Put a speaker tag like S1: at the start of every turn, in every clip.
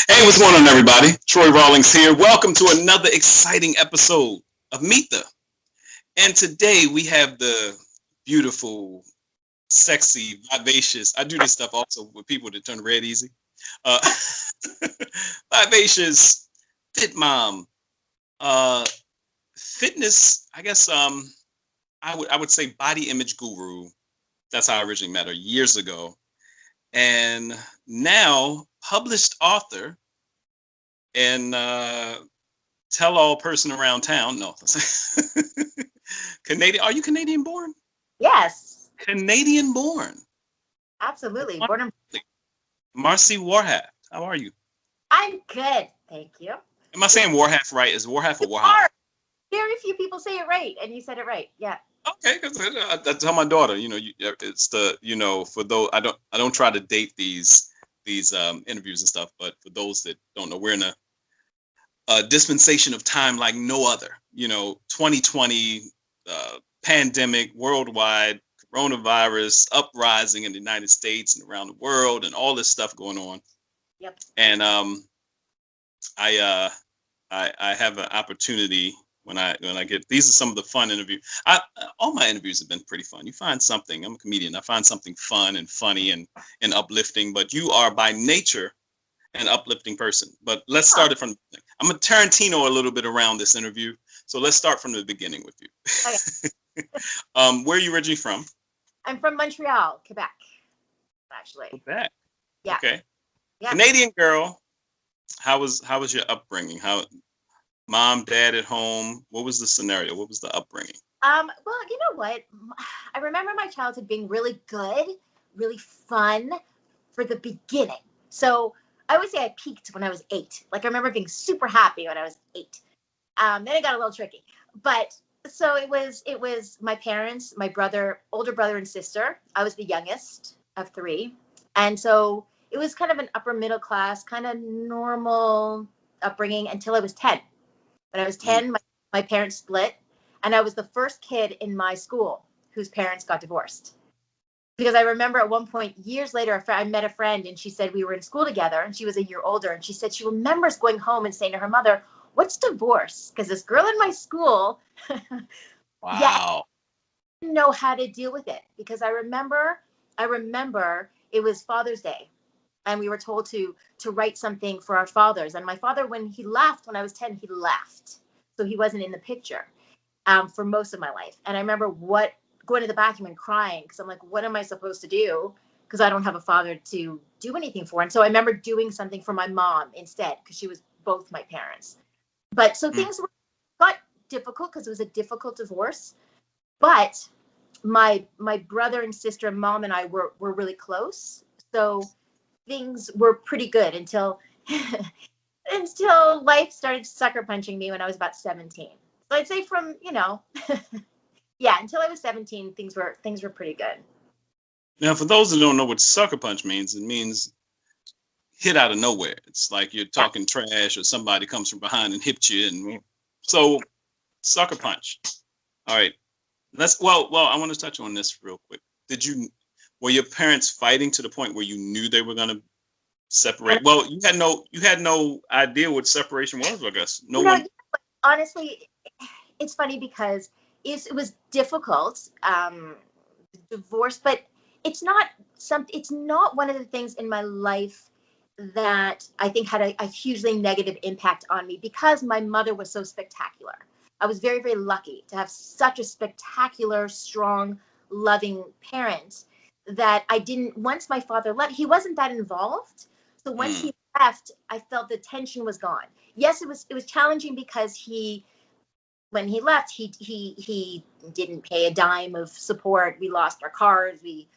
S1: Hey, what's going on, everybody? Troy Rawlings here. Welcome to another exciting episode of Meet the. And today we have the beautiful, sexy, vivacious. I do this stuff also with people that turn red easy. Uh, vivacious, fit mom, uh, fitness. I guess I would say body image guru. That's how I originally met her years ago, and now published author and tell-all person around town. No, Canadian. Are you Canadian born?
S2: Yes,
S1: Canadian born.
S2: absolutely. Born and
S1: Marci Warhaft. How are you?
S2: I'm good, thank you.
S1: Am I saying Warhaft right? Is Warhaft or
S2: You
S1: Warhaft?
S2: are. Very few people say it right, and you said it right. Yeah.
S1: Okay, because I tell my daughter, it's the, for those I don't try to date these interviews and stuff, but for those that don't know, we're in a dispensation of time like no other. 2020 pandemic worldwide, coronavirus uprising in the United States and around the world, and all this stuff going on.
S2: Yep.
S1: And I have an opportunity when I get, these are some of the fun interviews. All my interviews have been pretty fun. You find something. I'm a comedian. I find something fun and funny and uplifting. But you are by nature an uplifting person. But let's start it from the beginning. I'm a Tarantino a little bit around this interview, so let's start from the beginning with you.
S2: Okay.
S1: Where are you originally from?
S2: I'm from Montreal, Quebec, actually.
S1: Quebec.
S2: Yeah.
S1: Okay.
S2: Yeah.
S1: Canadian girl. How was your upbringing? How mom, dad at home? What was the scenario? What was the upbringing?
S2: Well, you know what? I remember my childhood being really good, really fun for the beginning. So I always say I peaked when I was 8. Like I remember being super happy when I was 8. Then it got a little tricky. But so it was my parents, my brother, older brother and sister. I was the youngest of 3. And so it was kind of an upper middle class, kind of normal upbringing until I was 10. When I was 10, my parents split, and I was the first kid in my school whose parents got divorced. Because I remember at one point, years later, I met a friend, and she said we were in school together, and she was a year older, and she said she remembers going home and saying to her mother, "What's divorce?" Because this girl in my school,
S1: Wow.
S2: didn't know how to deal with it. Because I remember it was Father's Day, and we were told to write something for our fathers. And my father, when he left, when I was 10, he left. So he wasn't in the picture for most of my life. And I remember going to the bathroom and crying because I'm like, what am I supposed to do? Because I don't have a father to do anything for. And so I remember doing something for my mom instead because she was both my parents. But so things got difficult because it was a difficult divorce. But my brother and sister and mom and I were really close. So things were pretty good until life started sucker punching me when I was about 17. So I'd say from, yeah, until I was 17, things were pretty good.
S1: Now, for those that don't know what sucker punch means, it means hit out of nowhere. It's like you're talking trash or somebody comes from behind and hit you. And so sucker punch. All right. Well, I want to touch on this real quick. Were your parents fighting to the point where you knew they were going to separate? Well, you had no idea what separation was, I guess. No one.
S2: Honestly, it's funny because it was difficult, divorce, but it's not one of the things in my life that I think had a hugely negative impact on me because my mother was so spectacular. I was very, very lucky to have such a spectacular, strong, loving parent that once my father left, he wasn't that involved. So once he left, I felt the tension was gone. Yes, it was challenging because when he left, he didn't pay a dime of support. We lost our cars. We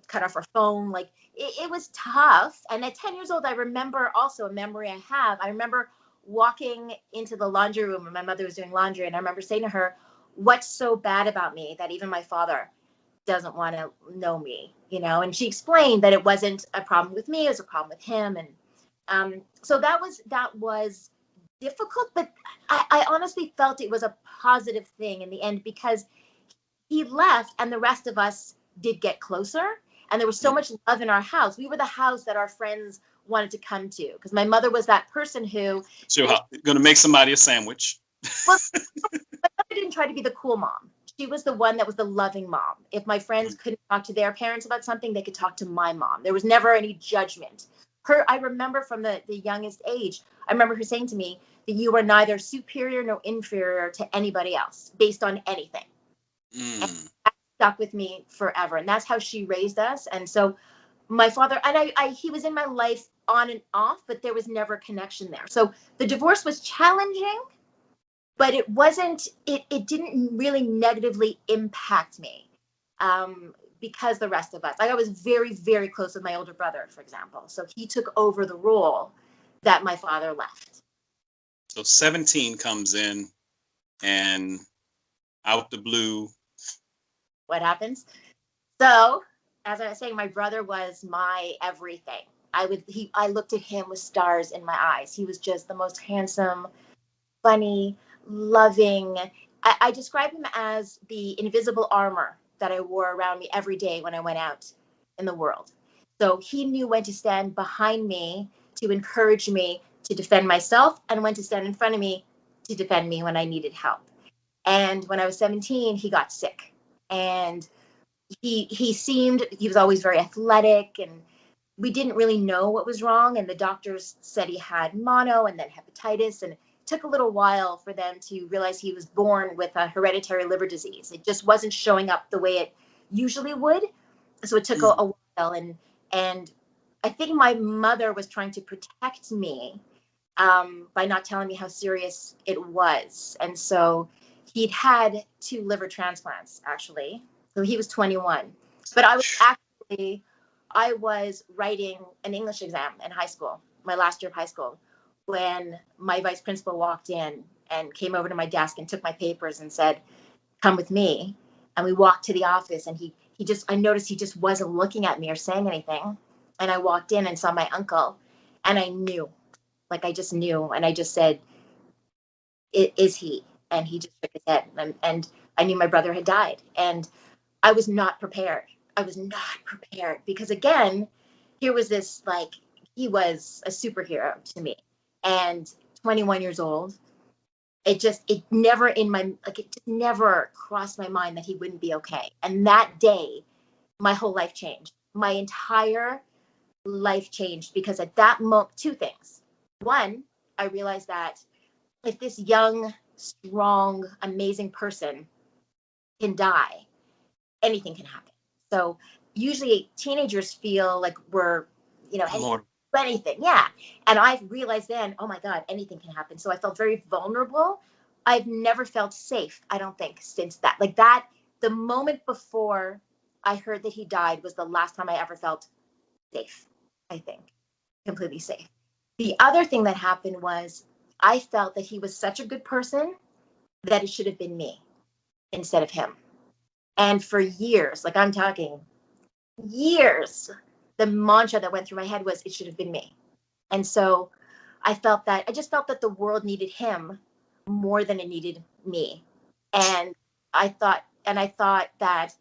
S2: cut off our phone. Like it was tough. And at 10 years old, I remember also a memory I have. I remember walking into the laundry room when my mother was doing laundry. And I remember saying to her, "What's so bad about me that even my father doesn't want to know me?" And she explained that it wasn't a problem with me. It was a problem with him. And so that was difficult, but I honestly felt it was a positive thing in the end because he left and the rest of us did get closer. And there was so much love in our house. We were the house that our friends wanted to come to, because my mother was that person who.
S1: So you're going to make somebody a sandwich.
S2: Well, my mother didn't try to be the cool mom. She was the one that was the loving mom. If my friends couldn't talk to their parents about something, they could talk to my mom. There was never any judgment. I remember from the youngest age, I remember her saying to me that you are neither superior nor inferior to anybody else based on anything. And that stuck with me forever. And that's how she raised us. And so my father, and he was in my life on and off, but there was never a connection there. So the divorce was challenging, but it didn't really negatively impact me. Because the rest of us, I was very, very close with my older brother, for example. So he took over the role that my father left.
S1: So 17 comes in, and out the blue.
S2: What happens? So, as I was saying, my brother was my everything. I looked at him with stars in my eyes. He was just the most handsome, funny, loving. I describe him as the invisible armor that I wore around me every day when I went out in the world. So he knew when to stand behind me to encourage me to defend myself, and when to stand in front of me to defend me when I needed help. And when I was 17, he got sick, and he was always very athletic, and we didn't really know what was wrong. And the doctors said he had mono and then hepatitis, and took a little while for them to realize he was born with a hereditary liver disease. It just wasn't showing up the way it usually would. So it took a while. And I think my mother was trying to protect me by not telling me how serious it was. And so he'd had 2 liver transplants, actually. So he was 21. But I was writing an English exam in high school, my last year of high school, when my vice principal walked in and came over to my desk and took my papers and said, "Come with me." And we walked to the office, and I noticed he just wasn't looking at me or saying anything. And I walked in and saw my uncle, and I knew, I just knew. And I just said, "Is he?" And he just shook his head. And I knew my brother had died. And I was not prepared. Because, again, here was this, he was a superhero to me. And 21 years old, it never crossed my mind that he wouldn't be okay. And that day, my whole life changed. My entire life changed, because at that moment, 2 things. One, I realized that if this young, strong, amazing person can die, anything can happen. So usually teenagers feel like we're, anything. Yeah. And I realized then, oh my God, anything can happen. So I felt very vulnerable. I've never felt safe, I don't think, since that. The moment before I heard that he died was the last time I ever felt safe, I think. Completely safe. The other thing that happened was I felt that he was such a good person that it should have been me instead of him. And for years, I'm talking years, the mantra that went through my head was, it should have been me. And so I just felt that the world needed him more than it needed me. And I thought that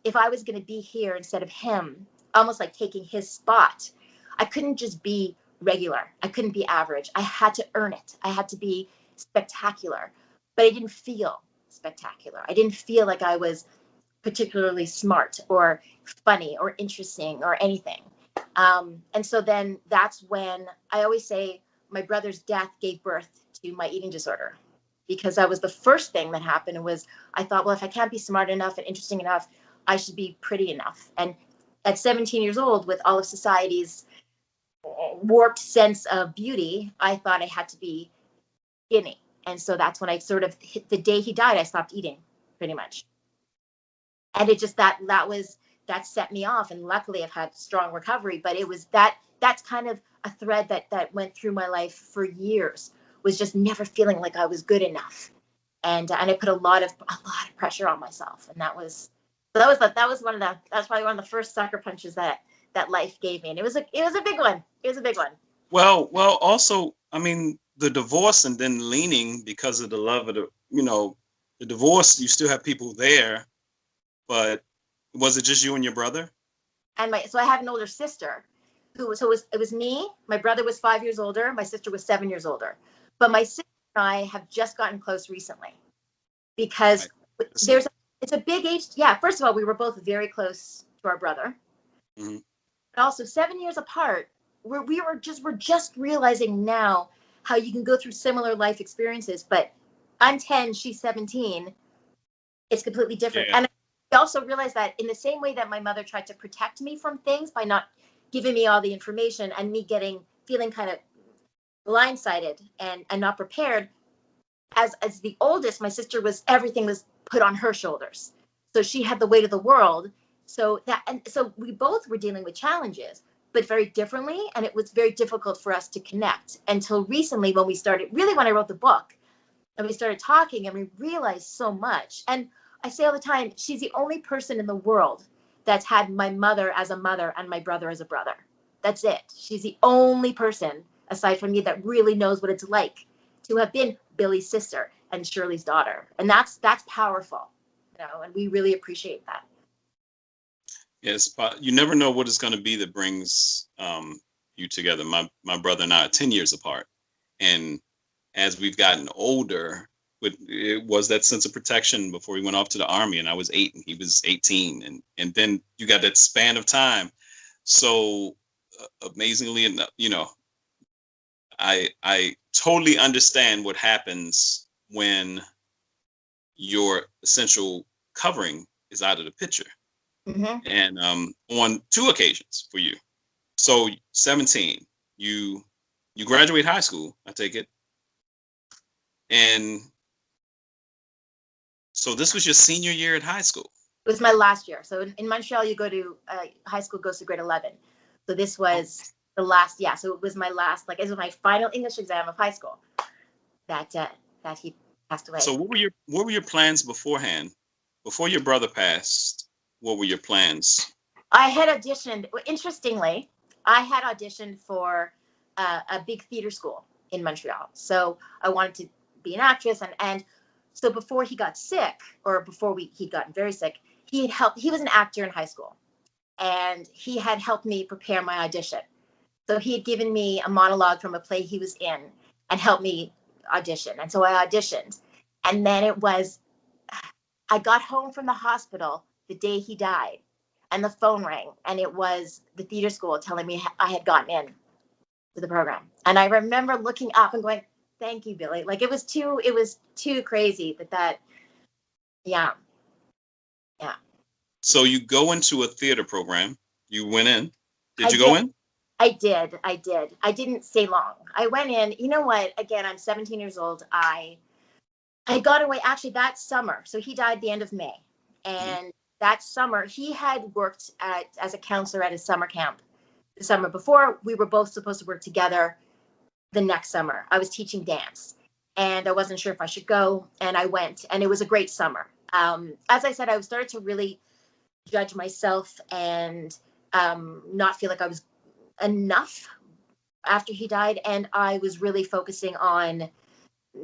S2: if I was going to be here instead of him, almost like taking his spot, I couldn't just be regular. I couldn't be average. I had to earn it. I had to be spectacular. But I didn't feel spectacular. I didn't feel like I was particularly smart or funny or interesting or anything. And so then that's when I always say my brother's death gave birth to my eating disorder, because that was the first thing that happened. Was I thought, well, if I can't be smart enough and interesting enough, I should be pretty enough. And at 17 years old, with all of society's warped sense of beauty, I thought I had to be skinny. And so that's when I sort of hit the day he died, I stopped eating pretty much. And it just that set me off. And luckily I've had strong recovery, but it was that's kind of a thread that went through my life for years, was just never feeling like I was good enough. And I put a lot of pressure on myself. And that's probably one of the first sucker punches that life gave me. And it was a big one. It was a big one.
S1: Well, also, I mean, the divorce and then leaning because of the love of the divorce, you still have people there, but was it just you and your brother?
S2: And so I have an older sister it was me. My brother was 5 years older. My sister was 7 years older. But my sister and I have just gotten close recently because
S1: Right.
S2: it's a big age. Yeah, first of all, we were both very close to our brother.
S1: Mm-hmm.
S2: But also 7 years apart, we're just realizing now how you can go through similar life experiences. But I'm 10, she's 17. It's completely different.
S1: Yeah.
S2: And I also realized that in the same way that my mother tried to protect me from things by not giving me all the information and me feeling kind of blindsided and not prepared, as the oldest, my sister everything was put on her shoulders. So she had the weight of the world. So we both were dealing with challenges, but very differently. And it was very difficult for us to connect until recently when I wrote the book and we started talking and we realized so much. And I say all the time, she's the only person in the world that's had my mother as a mother and my brother as a brother. That's it. She's the only person aside from me that really knows what it's like to have been Billy's sister and Shirley's daughter. And that's powerful, and we really appreciate that.
S1: Yes, but you never know what it's going to be that brings you together. My brother and I are 10 years apart. And as we've gotten older, it was that sense of protection before he went off to the Army, and I was 8 and he was 18. And then you got that span of time. So amazingly enough, I totally understand what happens when your essential covering is out of the picture.
S2: Mm-hmm.
S1: And on 2 occasions for you. So 17, you graduate high school, I take it. And so this was your senior year at high school.
S2: It was my last year. So in Montreal, you go to high school goes to grade 11. So this was the last, yeah. So it was my last, it was my final English exam of high school that he passed away.
S1: So what were your plans beforehand? Before your brother passed, what were your plans?
S2: I had auditioned. Interestingly, I had auditioned for a big theater school in Montreal. So I wanted to be an actress, and so before he got sick, or before he'd gotten very sick, he was an actor in high school, and he had helped me prepare my audition. So he had given me a monologue from a play he was in and helped me audition. And so I auditioned, and then I got home from the hospital the day he died, and the phone rang, and it was the theater school telling me I had gotten in to the program. And I remember looking up and going, "Thank you, Billy." It was too crazy that yeah.
S1: So you go into a theater program. You went in. Did you go in?
S2: I did. I didn't stay long. I went in. You know what? Again, I'm 17 years old. I got away actually that summer. So he died the end of May. And that summer, he had worked as a counselor at a summer camp the summer before. We were both supposed to work together the next summer. I was teaching dance, and I wasn't sure if I should go, and I went, and it was a great summer. As I said, I started to really judge myself and not feel like I was enough after he died, and I was really focusing on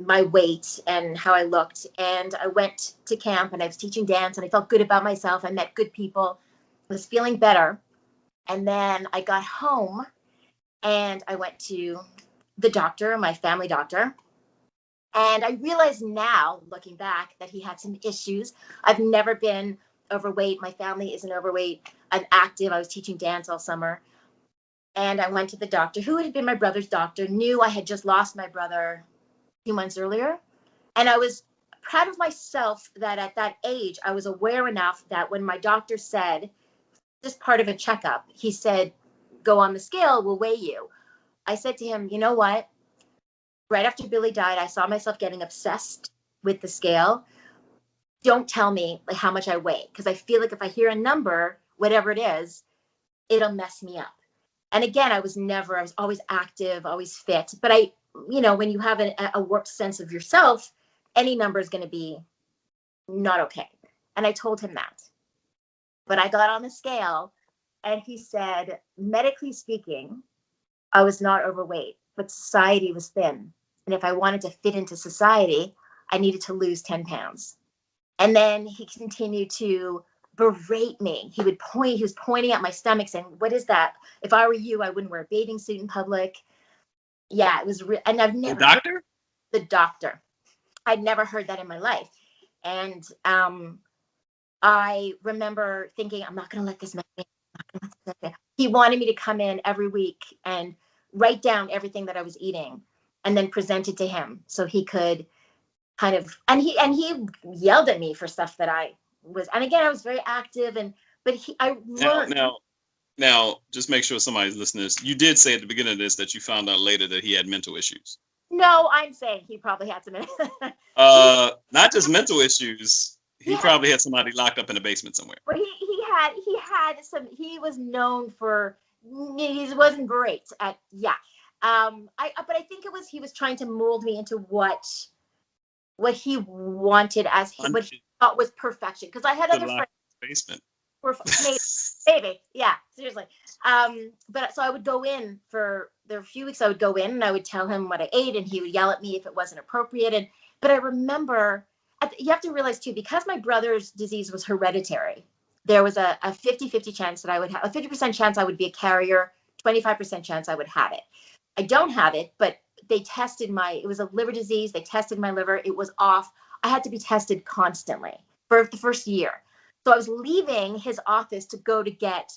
S2: my weight and how I looked. And I went to camp, and I was teaching dance, and I felt good about myself. I met good people, was feeling better. And then I got home, and I went to the doctor, my family doctor. And I realize now, looking back, that he had some issues. I've never been overweight. My family isn't overweight. I'm active. I was teaching dance all summer. And I went to the doctor, who had been my brother's doctor, knew I had just lost my brother a few months earlier. And I was proud of myself that at that age, I was aware enough that when my doctor said, this part of a checkup, he said, "Go on the scale, we'll weigh you." I said to him, "You know what? Right after Billy died, I saw myself getting obsessed with the scale. Don't tell me how much I weigh, because I feel like if I hear a number, whatever it is, it'll mess me up." And again, I was always active, always fit. But when you have a warped sense of yourself, any number is going to be not okay. And I told him that. But I got on the scale, and he said, medically speaking, I was not overweight, but society was thin. And if I wanted to fit into society, I needed to lose 10 pounds. And then he continued to berate me. He was pointing at my stomach saying, "What is that? If I were you, I wouldn't wear a bathing suit in public." Yeah, it was and I've
S1: The
S2: never
S1: doctor?
S2: the doctor. I'd never heard that in my life. And I remember thinking, I'm not going to let this man. He wanted me to come in every week and write down everything that I was eating and then present it to him so he could kind of, and he yelled at me for stuff that I was, and again, I was very active, but I learned.
S1: Now, just make sure somebody's listening to this. You did say at the beginning of this that you found out later that he had mental issues.
S2: No, I'm saying he probably had some.
S1: Not just mental issues. He probably had somebody locked up in the basement somewhere.
S2: But he had some. He was known for. He wasn't great at. Yeah. But I think he was trying to mold me into what he wanted what he thought was perfection. Because I had other friends.
S1: Basement.
S2: Maybe, yeah, seriously. But so I would go in there were a few weeks I would go in and I would tell him what I ate and he would yell at me if it wasn't appropriate. But I remember, you have to realize too, because my brother's disease was hereditary, there was a 50-50 chance that I would have, a 50% chance I would be a carrier, 25% chance I would have it. I don't have it, but they tested it was a liver disease. They tested my liver. It was off. I had to be tested constantly for the first year. So I was leaving his office to go to get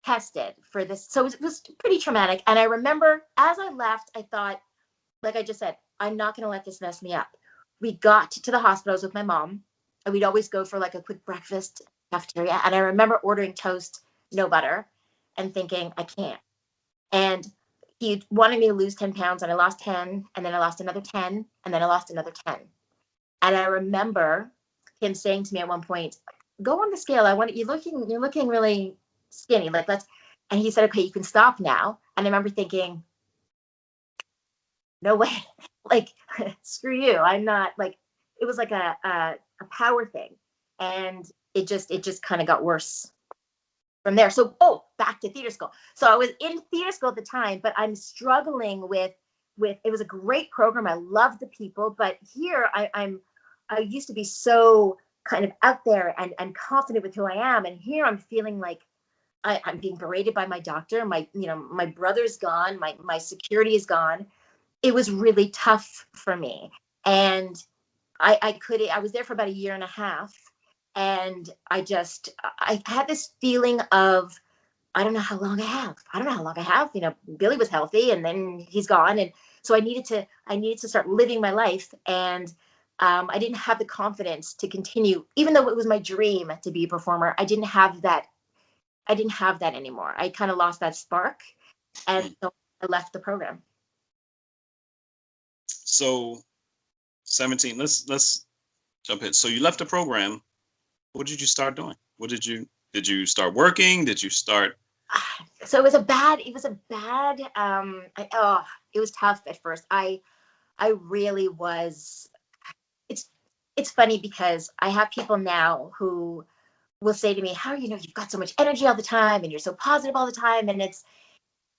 S2: tested for this. So it was pretty traumatic. And I remember as I left, I thought, like I just said, I'm not going to let this mess me up. We got to the hospitals with my mom, and we'd always go for like a quick breakfast cafeteria. And I remember ordering toast, no butter, and thinking, I can't. And he wanted me to lose 10 pounds, and I lost 10, and then I lost another 10, and then I lost another 10. And I remember him saying to me at one point, go on the scale. You're looking really skinny. And he said, okay, you can stop now. And I remember thinking, no way, screw you. I'm not it was like a power thing. And it just kind of got worse from there. So, back to theater school. So I was in theater school at the time, but I'm struggling with, it was a great program. I loved the people, but here I used to be so kind of out there and confident with who I am. And here I'm feeling like I'm being berated by my doctor. My brother's gone. My security is gone. It was really tough for me. And I was there for about a year and a half. And I had this feeling of, I don't know how long I have. Billy was healthy and then he's gone. And so I needed to start living my life. And I didn't have the confidence to continue, even though it was my dream to be a performer. I didn't have that anymore. I kind of lost that spark. And so I left the program.
S1: So 17, let's jump in. So you left the program. What did you start doing? Did you start working? Did you start?
S2: So it was tough at first. I really was. It's funny because I have people now who will say to me, how you've got so much energy all the time and you're so positive all the time. And it's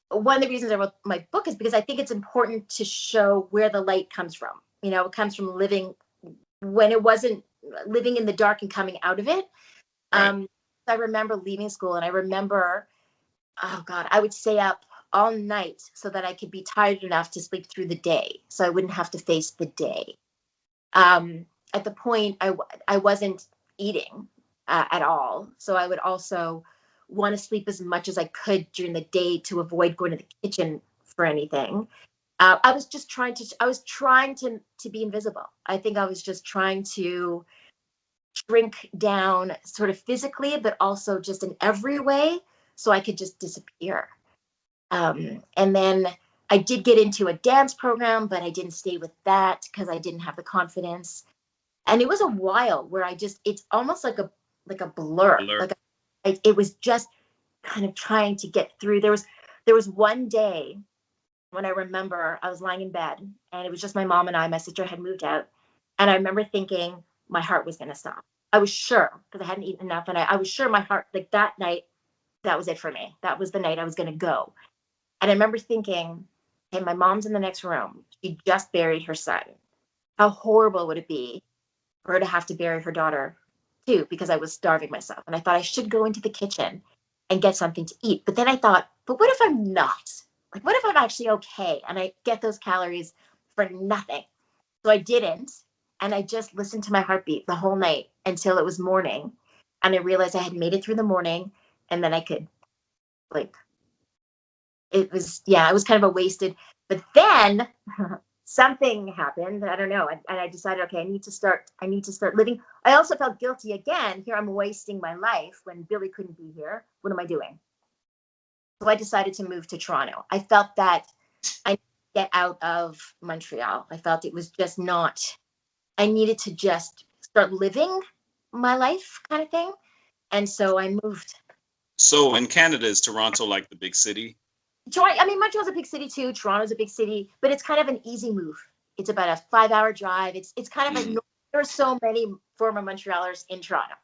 S2: one of the reasons I wrote my book is because I think it's important to show where the light comes from. It comes from living when it wasn't living in the dark and coming out of it. Right. I remember leaving school and I remember, oh God, I would stay up all night so that I could be tired enough to sleep through the day. So I wouldn't have to face the day. At the point I wasn't eating at all. So I would also want to sleep as much as I could during the day to avoid going to the kitchen for anything. I was trying to be invisible. I think I was just trying to shrink down sort of physically, but also just in every way so I could just disappear. And then I did get into a dance program, but I didn't stay with that because I didn't have the confidence. And it was a while where it's almost like a blur. It was just kind of trying to get through. There was one day when I remember I was lying in bed and it was just my mom and I. My sister had moved out. And I remember thinking my heart was going to stop. I was sure because I hadn't eaten enough. And I was sure my heart, that night, that was it for me. That was the night I was going to go. And I remember thinking, hey, my mom's in the next room. She just buried her son. How horrible would it be for her to have to bury her daughter too, because I was starving myself. And I thought I should go into the kitchen and get something to eat. But then I thought, but what if I'm not? Like, what if I'm actually okay and I get those calories for nothing? So I didn't. And I just listened to my heartbeat the whole night until it was morning. And I realized I had made it through the morning, and then I could sleep. It was kind of a wasted, but then something happened. I don't know. And I decided, okay, I need to start living. I also felt guilty again. Here I'm wasting my life when Billy couldn't be here. What am I doing? So I decided to move to Toronto. I felt that I needed to get out of Montreal. I felt it was just not, I needed to just start living my life kind of thing. And so I moved.
S1: So in Canada, is Toronto like the big city?
S2: I mean, Montreal's a big city too. Toronto's a big city, but it's kind of an easy move. It's about a 5-hour drive. It's kind of there are so many former Montrealers in Toronto.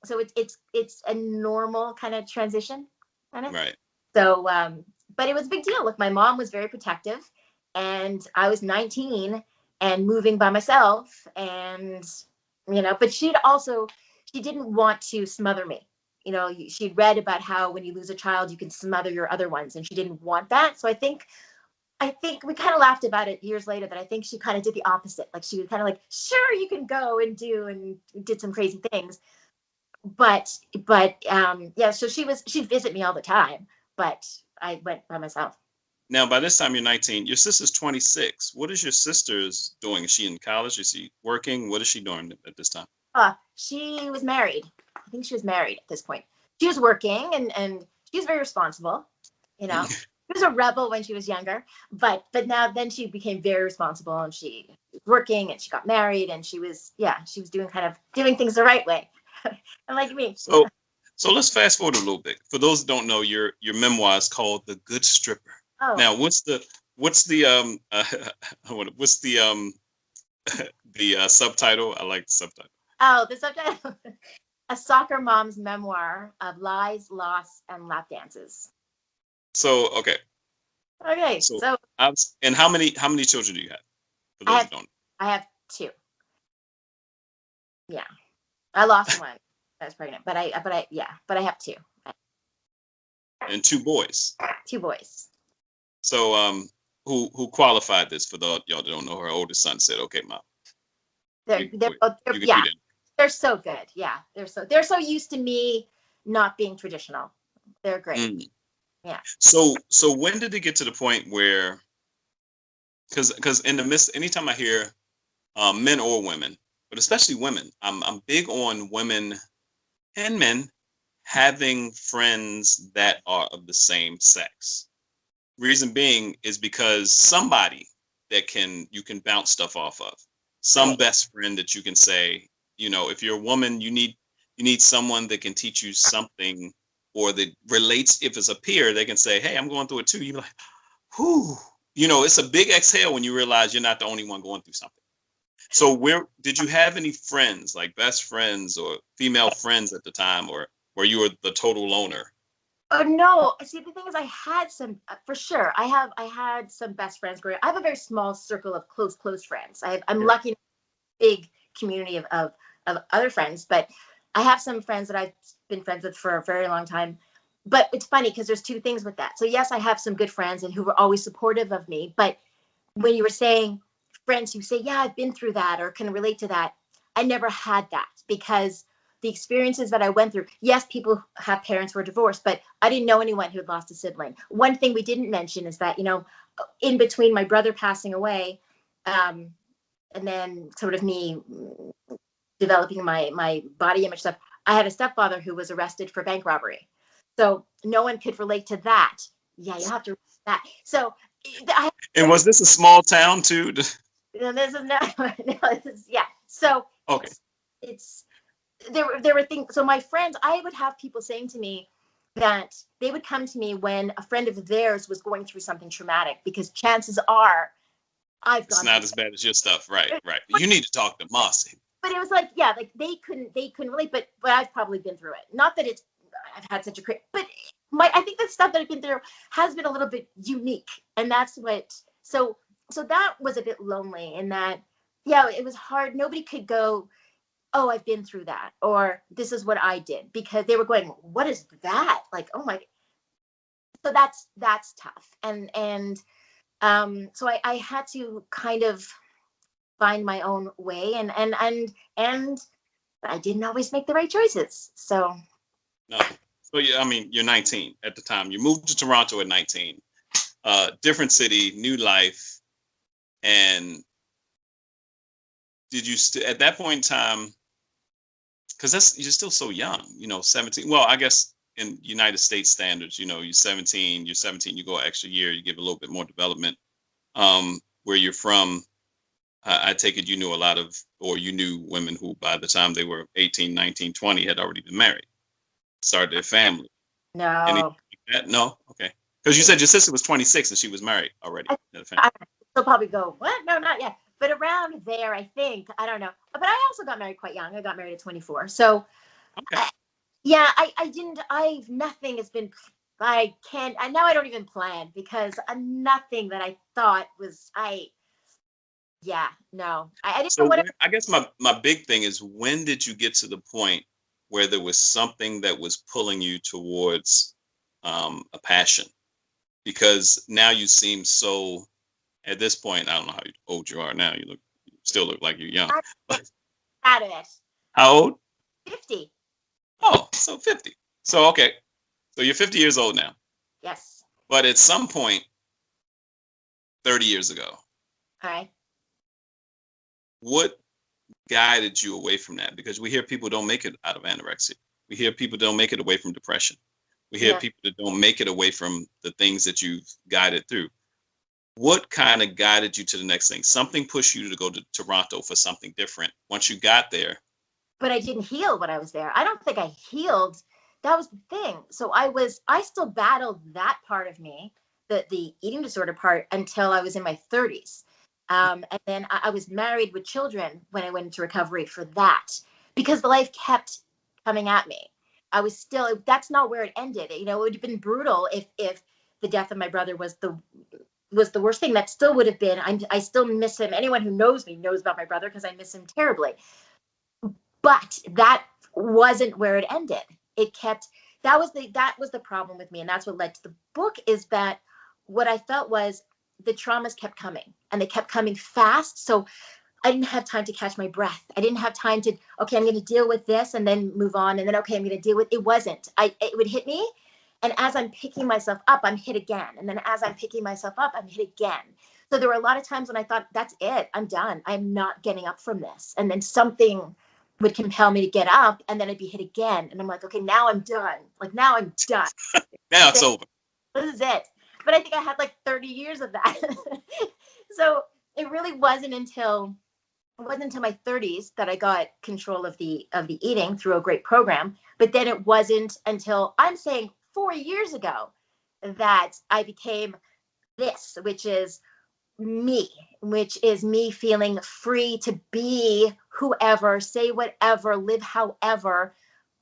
S2: So it's a normal kind of transition.
S1: Right.
S2: So, but it was a big deal. Look, my mom was very protective, and I was 19 and moving by myself, and but she didn't want to smother me. She'd read about how when you lose a child, you can smother your other ones, and she didn't want that. So I think we kind of laughed about it years later that I think she kind of did the opposite. Like, she was kind of like, sure, you can go and did some crazy things. But yeah, so she'd visit me all the time, but I went by myself.
S1: Now, by this time you're 19. Your sister's 26. What is your sister's doing? Is she in college? Is she working? What is she doing at this time?
S2: She was married. I think she was married at this point. She was working, and she was very responsible. She was a rebel when she was younger, but then she became very responsible, and she was working, and she got married, and she was doing things the right way. Like me.
S1: So let's fast forward a little bit. For those who don't know, your memoir is called The Good Stripper.
S2: Oh.
S1: Now, what's the subtitle? I like the subtitle.
S2: Oh, the subtitle: A Soccer Mom's Memoir of Lies, Loss, and Lap Dances.
S1: So, okay.
S2: Okay. So
S1: and how many children do you have? For those who don't know.
S2: I have 2. Yeah. I lost one. I was pregnant, but I have 2.
S1: And 2 boys.
S2: 2 boys.
S1: So who qualified this? For y'all that don't know, her oldest son said, "Okay, Mom."
S2: They're so good. Yeah, they're so used to me not being traditional. They're great. Yeah.
S1: So when did it get to the point where, because in the midst, anytime I hear men or women, but especially women, I'm big on women and men having friends that are of the same sex. Reason being is because somebody that you can bounce stuff off of. Some best friend that you can say, if you're a woman, you need someone that can teach you something, or that relates. If it's a peer, they can say, "Hey, I'm going through it too." You're like, "Whew." It's a big exhale when you realize you're not the only one going through something. So did you have any friends, like best friends or female friends at the time, or were you the total loner?
S2: Oh, no. See, the thing is, I had some, for sure. I had some best friends growing up. I have a very small circle of close friends. I'm lucky in a big community of other friends, but I have some friends that I've been friends with for a very long time. But it's funny because there's 2 things with that. So yes, I have some good friends and who were always supportive of me. But when you were saying friends who say, yeah, I've been through that or can relate to that, I never had that, because the experiences that I went through, yes, people have parents who are divorced, but I didn't know anyone who had lost a sibling. One thing we didn't mention is that, in between my brother passing away, and then sort of me developing my body image stuff, I had a stepfather who was arrested for bank robbery. So no one could relate to that. Yeah, you have to that. So
S1: and was this a small town too?
S2: No, this is not. No, this is, yeah. So
S1: okay.
S2: It's there were things. So my friends, I would have people saying to me that they would come to me when a friend of theirs was going through something traumatic, because chances are
S1: it's not as bad as your stuff, right? You need to talk to Marci.
S2: But it was like, yeah, like they couldn't relate, but I've probably been through it. Not that I've had such a great, but I think the stuff that I've been through has been a little bit unique, and that's what. So that was a bit lonely in that, yeah, it was hard. Nobody could go. oh, I've been through that, or this is what I did, because they were going, what is that? Like, oh my. So that's tough. So I had to kind of find my own way, and I didn't always make the right choices. So
S1: No. So yeah, I mean, you're 19 at the time. You moved to Toronto at 19. Different city, new life. And did you at that point in time, because you're still so young, 17. Well, I guess in United States standards, you're 17, you go an extra year, you give a little bit more development. Where you're from, I take it you knew a lot of, or you knew women who by the time they were 18, 19, 20 had already been married, started their family.
S2: no.
S1: Anything like that? No? Okay. Because you said your sister was 26 and she was married already.
S2: They'll probably go, what? No, not yet. But around there, I think, I don't know. But I also got married quite young. I got married at 24. So,
S1: okay.
S2: Nothing has been, now I don't even plan, because nothing that I thought was, no. I didn't know what.
S1: I guess my big thing is, when did you get to the point where there was something that was pulling you towards a passion? Because now you seem so, at this point, I don't know how old you are now. You still look like you're young.
S2: Out of it.
S1: How old?
S2: 50.
S1: Oh, so 50. So, okay. So you're 50 years old now.
S2: Yes.
S1: But at some point, 30 years ago.
S2: All right.
S1: What guided you away from that? Because we hear people don't make it out of anorexia. We hear people don't make it away from depression. We hear people that don't make it away from the things that you've guided through. What kind of guided you to the next thing? Something pushed you to go to Toronto for something different once you got there.
S2: But I didn't heal when I was there. I don't think I healed. That was the thing. So I still battled that part of me, the eating disorder part, until I was in my 30s. And then I was married with children when I went into recovery for that, because the life kept coming at me. I was still, that's not where it ended. It would have been brutal if the death of my brother was the worst thing. That still would have been, I still miss him. Anyone who knows me knows about my brother, because I miss him terribly. But that wasn't where it ended. It kept, that was the problem with me. And that's what led to the book, is that what I felt was the traumas kept coming, and they kept coming fast. So I didn't have time to catch my breath. I didn't have time to, okay, I'm going to deal with this and then move on. And then, okay, I'm going to deal with, it wasn't, it would hit me. And as I'm picking myself up, I'm hit again. And then as I'm picking myself up, I'm hit again. So there were a lot of times when I thought, that's it, I'm done. I'm not getting up from this. And then something would compel me to get up, and then I'd be hit again. And I'm like, okay, now I'm done. Like, now I'm done.
S1: Now it's over.
S2: This is it. But I think I had like 30 years of that. So it really wasn't until my 30s that I got control of the eating through a great program. But then it wasn't until, I'm saying, 4 years ago that I became this, which is me feeling free to be whoever, say whatever, live however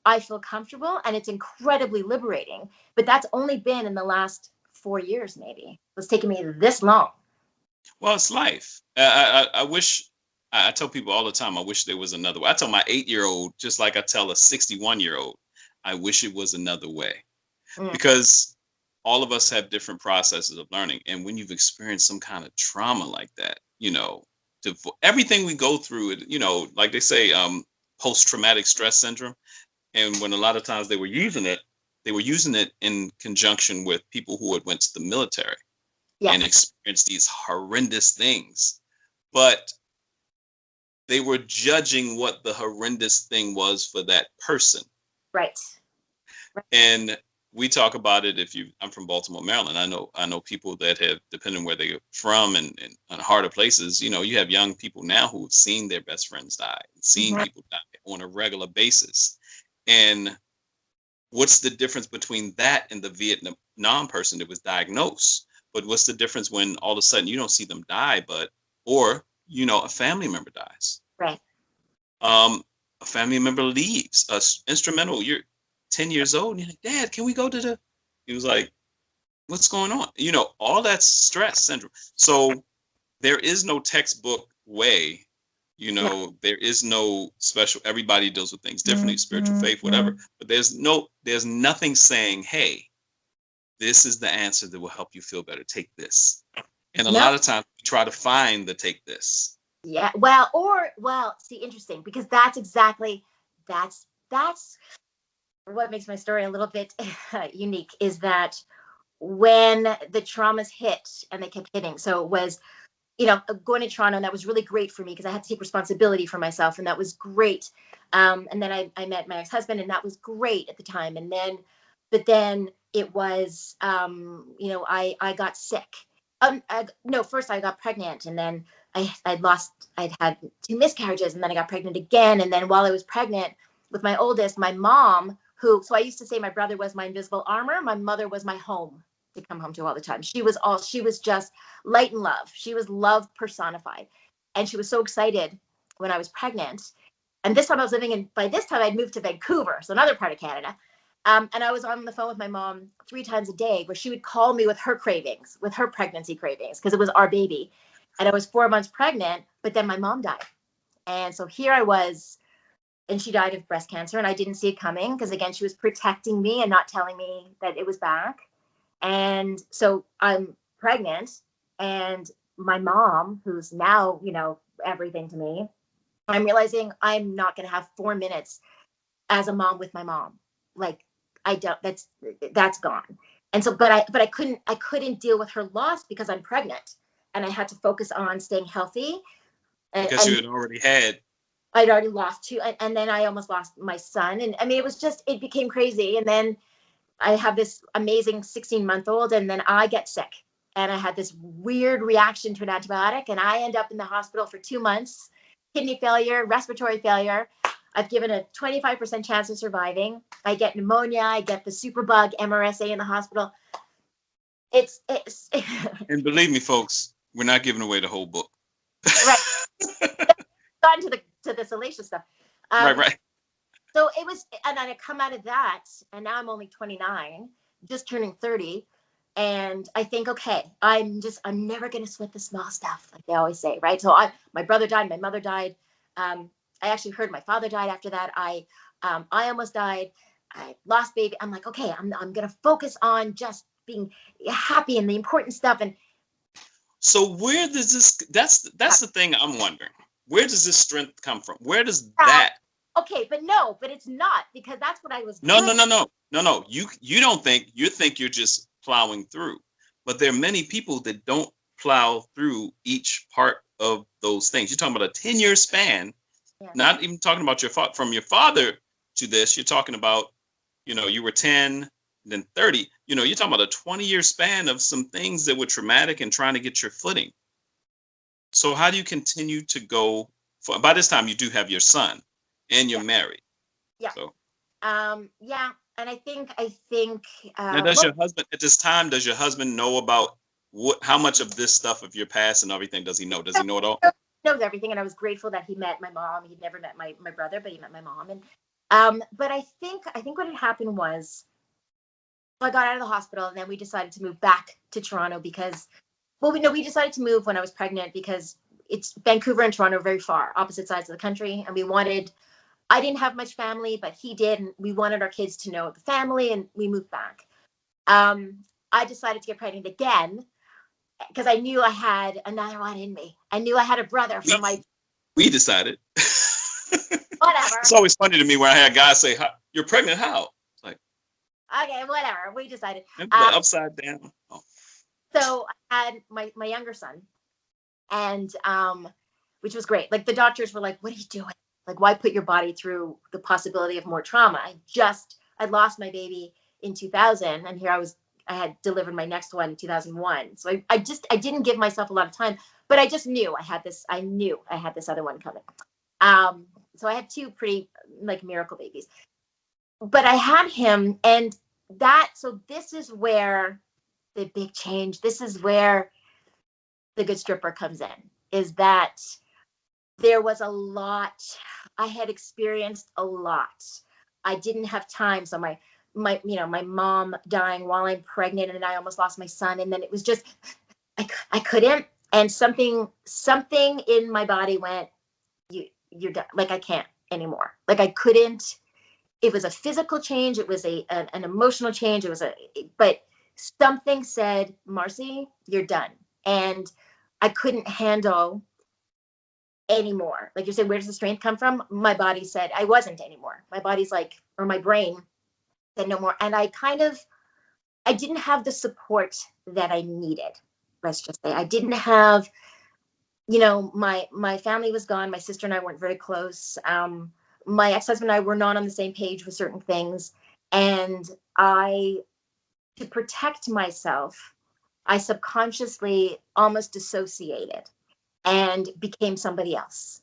S2: I feel comfortable. And it's incredibly liberating. But that's only been in the last 4 years, maybe. It's taken me this long.
S1: Well, it's life. I wish, I tell people all the time, I wish there was another way. I tell my 8-year-old, just like I tell a 61-year-old, I wish it was another way. Because all of us have different processes of learning. And when you've experienced some kind of trauma like that, everything we go through, like they say, post-traumatic stress syndrome. And when a lot of times they were using it in conjunction with people who had went to the military and experienced these horrendous things. But they were judging what the horrendous thing was for that person.
S2: Right.
S1: And we talk about it. I'm from Baltimore, Maryland. I know people that have, depending on where they're from and harder places, you have young people now who have seen their best friends die, seen people die on a regular basis. And what's the difference between that and the Vietnam person that was diagnosed? But what's the difference when all of a sudden you don't see them die, or a family member dies?
S2: Right.
S1: A family member leaves, instrumental. You're 10 years old, and you're like, Dad, can we go to he was like, what's going on? All that stress syndrome. So there is no textbook way, You know, there is no special, everybody deals with things differently, spiritual faith, whatever. But there's nothing saying, hey, this is the answer that will help you feel better. Take this. And a lot of times we try to find the take this.
S2: Yeah. Well, see, interesting, because that's what makes my story a little bit unique, is that when the traumas hit and they kept hitting. So it was, going to Toronto, and that was really great for me because I had to take responsibility for myself, and that was great. And then I met my ex-husband, and that was great at the time. But then it was, I got sick. First I got pregnant, and then I'd had 2 miscarriages, and then I got pregnant again. And then while I was pregnant with my oldest, my mom, so I used to say my brother was my invisible armor, my mother was my home to come home to all the time. She was just light and love. She was love personified. And she was so excited when I was pregnant. And this time I was by this time I'd moved to Vancouver, so another part of Canada. And I was on the phone with my mom 3 times a day, where she would call me with her cravings, with her pregnancy cravings, because it was our baby. And I was 4 months pregnant, but then my mom died. And so here I was, and she died of breast cancer, and I didn't see it coming because, again, she was protecting me and not telling me that it was back. And so I'm pregnant, and my mom, who's now, everything to me, I'm realizing I'm not going to have 4 minutes as a mom with my mom. Like, I don't, that's gone. And so, but I couldn't deal with her loss because I'm pregnant, and I had to focus on staying healthy.
S1: Because you had already had.
S2: I'd already lost 2, and then I almost lost my son. And I mean, it became crazy. And then I have this amazing 16-month-old, and then I get sick, and I had this weird reaction to an antibiotic, and I end up in the hospital for 2 months, kidney failure, respiratory failure. I've given a 25% chance of surviving. I get pneumonia. I get the superbug MRSA in the hospital. It's
S1: And believe me, folks, we're not giving away the whole book.
S2: Right. Gotten to the salacious stuff.
S1: Right.
S2: So it was, and then I come out of that, and now I'm only 29, just turning 30. And I think, okay, I'm never going to sweat the small stuff, like they always say, right? So my brother died, my mother died. I actually heard my father died after that. I almost died. I lost baby. I'm like, okay, I'm going to focus on just being happy and the important stuff. And
S1: so where does this, that's the thing I'm wondering. Where does this strength come from? Where does that?
S2: Okay, but it's not, because that's what I was
S1: No. You don't think, you think you're just plowing through. But there are many people that don't plow through each part of those things. You're talking about a 10-year span, not even talking about from your father to this. You're talking about, you were 10, then 30. You're talking about a 20-year span of some things that were traumatic and trying to get your footing. So how do you continue to go by this time you do have your son and you're married?
S2: Yeah.
S1: So.
S2: Yeah. And I think.
S1: Now, your husband at this time? Does your husband know about how much of this stuff of your past and everything does he know? Does he know it all?
S2: He knows everything, and I was grateful that he met my mom. He'd never met my brother, but he met my mom. And but I think what had happened was, I got out of the hospital, and then we decided to move back to Toronto because, we decided to move when I was pregnant because it's Vancouver and Toronto are very far, opposite sides of the country, and I didn't have much family, but he did, and we wanted our kids to know the family, and we moved back. I decided to get pregnant again because I knew I had another one in me. I knew I had a brother from my.
S1: We decided.
S2: Whatever.
S1: It's always funny to me when I had guys say, "You're pregnant? How?" It's like,
S2: okay, whatever. We decided.
S1: Upside down. Oh.
S2: So I had my younger son, and which was great. Like, the doctors were like, "What are you doing? Like, why put your body through the possibility of more trauma?" I lost my baby in 2000, and here I had delivered my next one in 2001. So I didn't give myself a lot of time, but I just knew I had this other one coming. So I had 2 pretty, like, miracle babies, but I had him, and so this is where the big change, this is where the good stripper comes in, is that there was a lot. I had experienced a lot. I didn't have time. So my mom dying while I'm pregnant, and I almost lost my son. And then it was just, I couldn't. And something in my body went, you're done. Like, I can't anymore. Like, I couldn't. It was a physical change. It was an emotional change. But something said, Marci, you're done. And I couldn't handle anymore. Like you said, where does the strength come from? My body said I wasn't anymore. My body's like, or my brain said no more. And I didn't have the support that I needed. Let's just say I didn't have, my family was gone. My sister and I weren't very close. My ex-husband and I were not on the same page with certain things. And to protect myself, I subconsciously almost dissociated and became somebody else.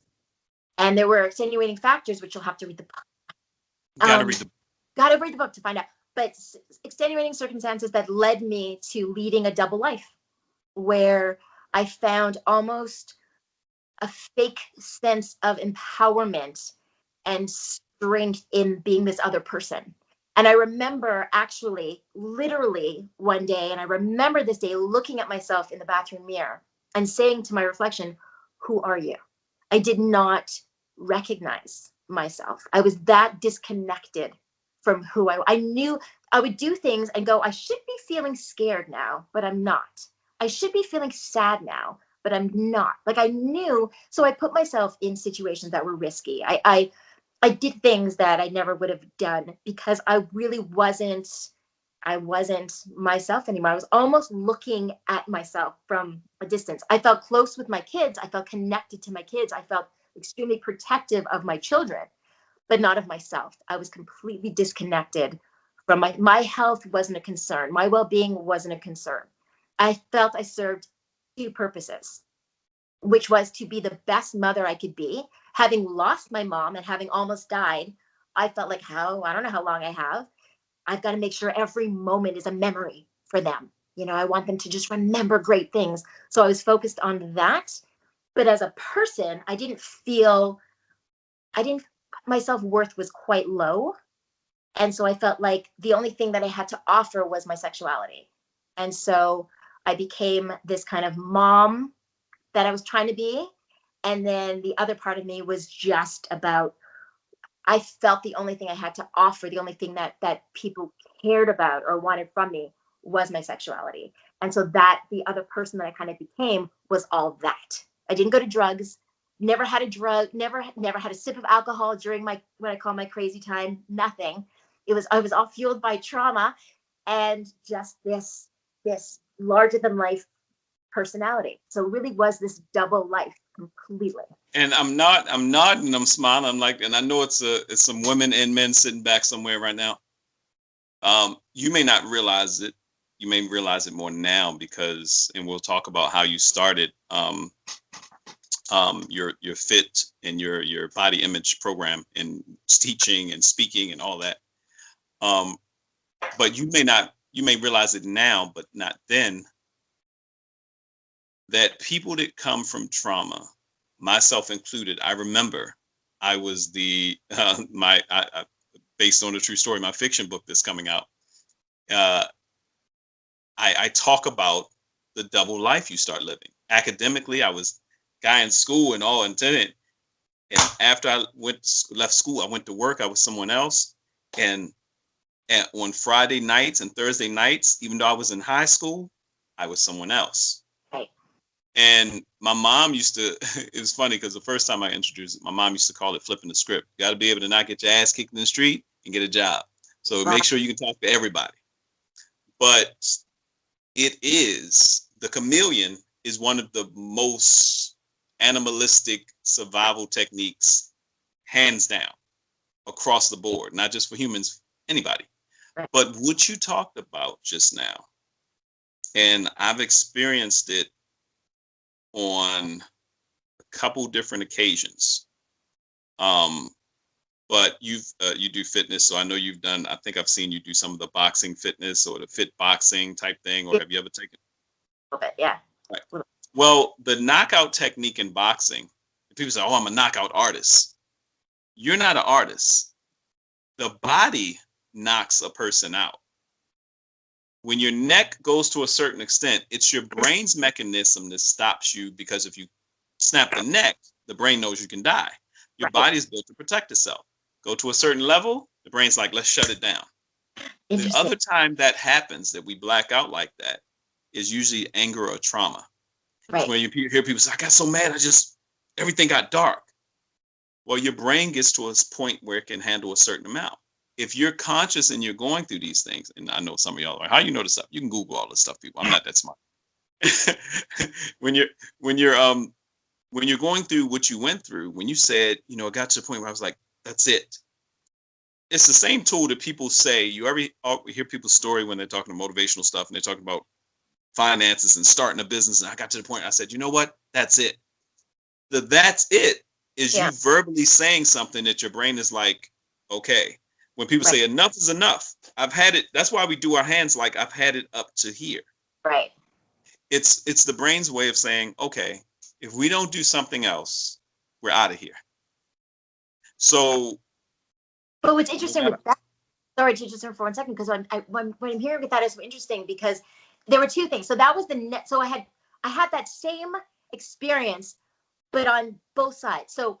S2: And there were extenuating factors, which you'll have to read the book.
S1: Gotta read the
S2: book to find out. But extenuating circumstances that led me to leading a double life, where I found almost a fake sense of empowerment and strength in being this other person. And I remember actually, literally one day, and I remember this day looking at myself in the bathroom mirror and saying to my reflection, who are you? I did not recognize myself. I was that disconnected from who I knew. I would do things and go, I should be feeling scared now, but I'm not. I should be feeling sad now, but I'm not. Like, I knew. So I put myself in situations that were risky. I did things that I never would have done because I really wasn't myself anymore. I was almost looking at myself from a distance. I felt close with my kids. I felt connected to my kids. I felt extremely protective of my children, but not of myself. I was completely disconnected from my health wasn't a concern. My well-being wasn't a concern. I felt I served two purposes, which was to be the best mother I could be. Having lost my mom and having almost died, I felt like, I don't know how long I have. I've got to make sure every moment is a memory for them. I want them to just remember great things. So I was focused on that. But as a person, my self-worth was quite low. And so I felt like the only thing that I had to offer was my sexuality. And so I became this kind of mom that I was trying to be. And then the other part of me was just about, I felt the only thing I had to offer, the only thing that people cared about or wanted from me was my sexuality. And so that the other person that I kind of became was all that. I didn't go to drugs, never had a drug, never had a sip of alcohol during what I call my crazy time, nothing. I was all fueled by trauma and just this larger than life personality. So it really was this double life completely.
S1: And I'm nodding, I'm smiling, I'm like, and I know it's some women and men sitting back somewhere right now. You may not realize it. You may realize it more now because, and we'll talk about how you started your fit and your body image program and teaching and speaking and all that. But you may realize it now, but not then, that people that come from trauma, myself included, I remember I was based on a true story, my fiction book that's coming out. I talk about the double life you start living. Academically, I was guy in school and all intended. And after I left school, I went to work. I was someone else. And on Friday nights and Thursday nights, even though I was in high school, I was someone else.
S2: Right.
S1: And my mom used to, it was funny because the first time I introduced it, my mom used to call it flipping the script. You got to be able to not get your ass kicked in the street and get a job. So make sure you can talk to everybody. But the chameleon is one of the most animalistic survival techniques, hands down, across the board, not just for humans, anybody. Right. But what you talked about just now, and I've experienced it on a couple different occasions. But you do fitness, so I know you've done. I think I've seen you do some of the boxing fitness or the fit boxing type thing. Or have you ever taken?
S2: A little bit, yeah.
S1: Right. Well, the knockout technique in boxing. People say, "Oh, I'm a knockout artist." You're not an artist. The body knocks a person out. When your neck goes to a certain extent, it's your brain's mechanism that stops you, because if you snap the neck, the brain knows you can die. Your
S2: Right.
S1: body is built to protect itself. Go to a certain level, the brain's like, let's shut it down. The
S2: Interesting.
S1: other time that happens, that we black out like that, is usually anger or trauma.
S2: Right.
S1: When you hear people say, I got so mad, everything got dark. Well, your brain gets to a point where it can handle a certain amount. If you're conscious and you're going through these things, and I know some of y'all are like, how you know this stuff? You can Google all this stuff, people. I'm not that smart. when you're going through what you went through, when you said, it got to the point where I was like, that's it. It's the same tool that people say. You ever hear people's story when they're talking to motivational stuff and they're talking about finances and starting a business. And I got to the point I said, you know what? That's it. That's it is you verbally saying something that your brain is like, okay. When people say enough is enough, I've had it. That's why we do our hands like I've had it up to here.
S2: Right.
S1: It's the brain's way of saying, okay, if we don't do something else, we're out of here. So.
S2: But what's interesting with that, sorry to just for 1 second, because when I'm hearing with that is so interesting because there were two things. So that was so I had that same experience, but on both sides. So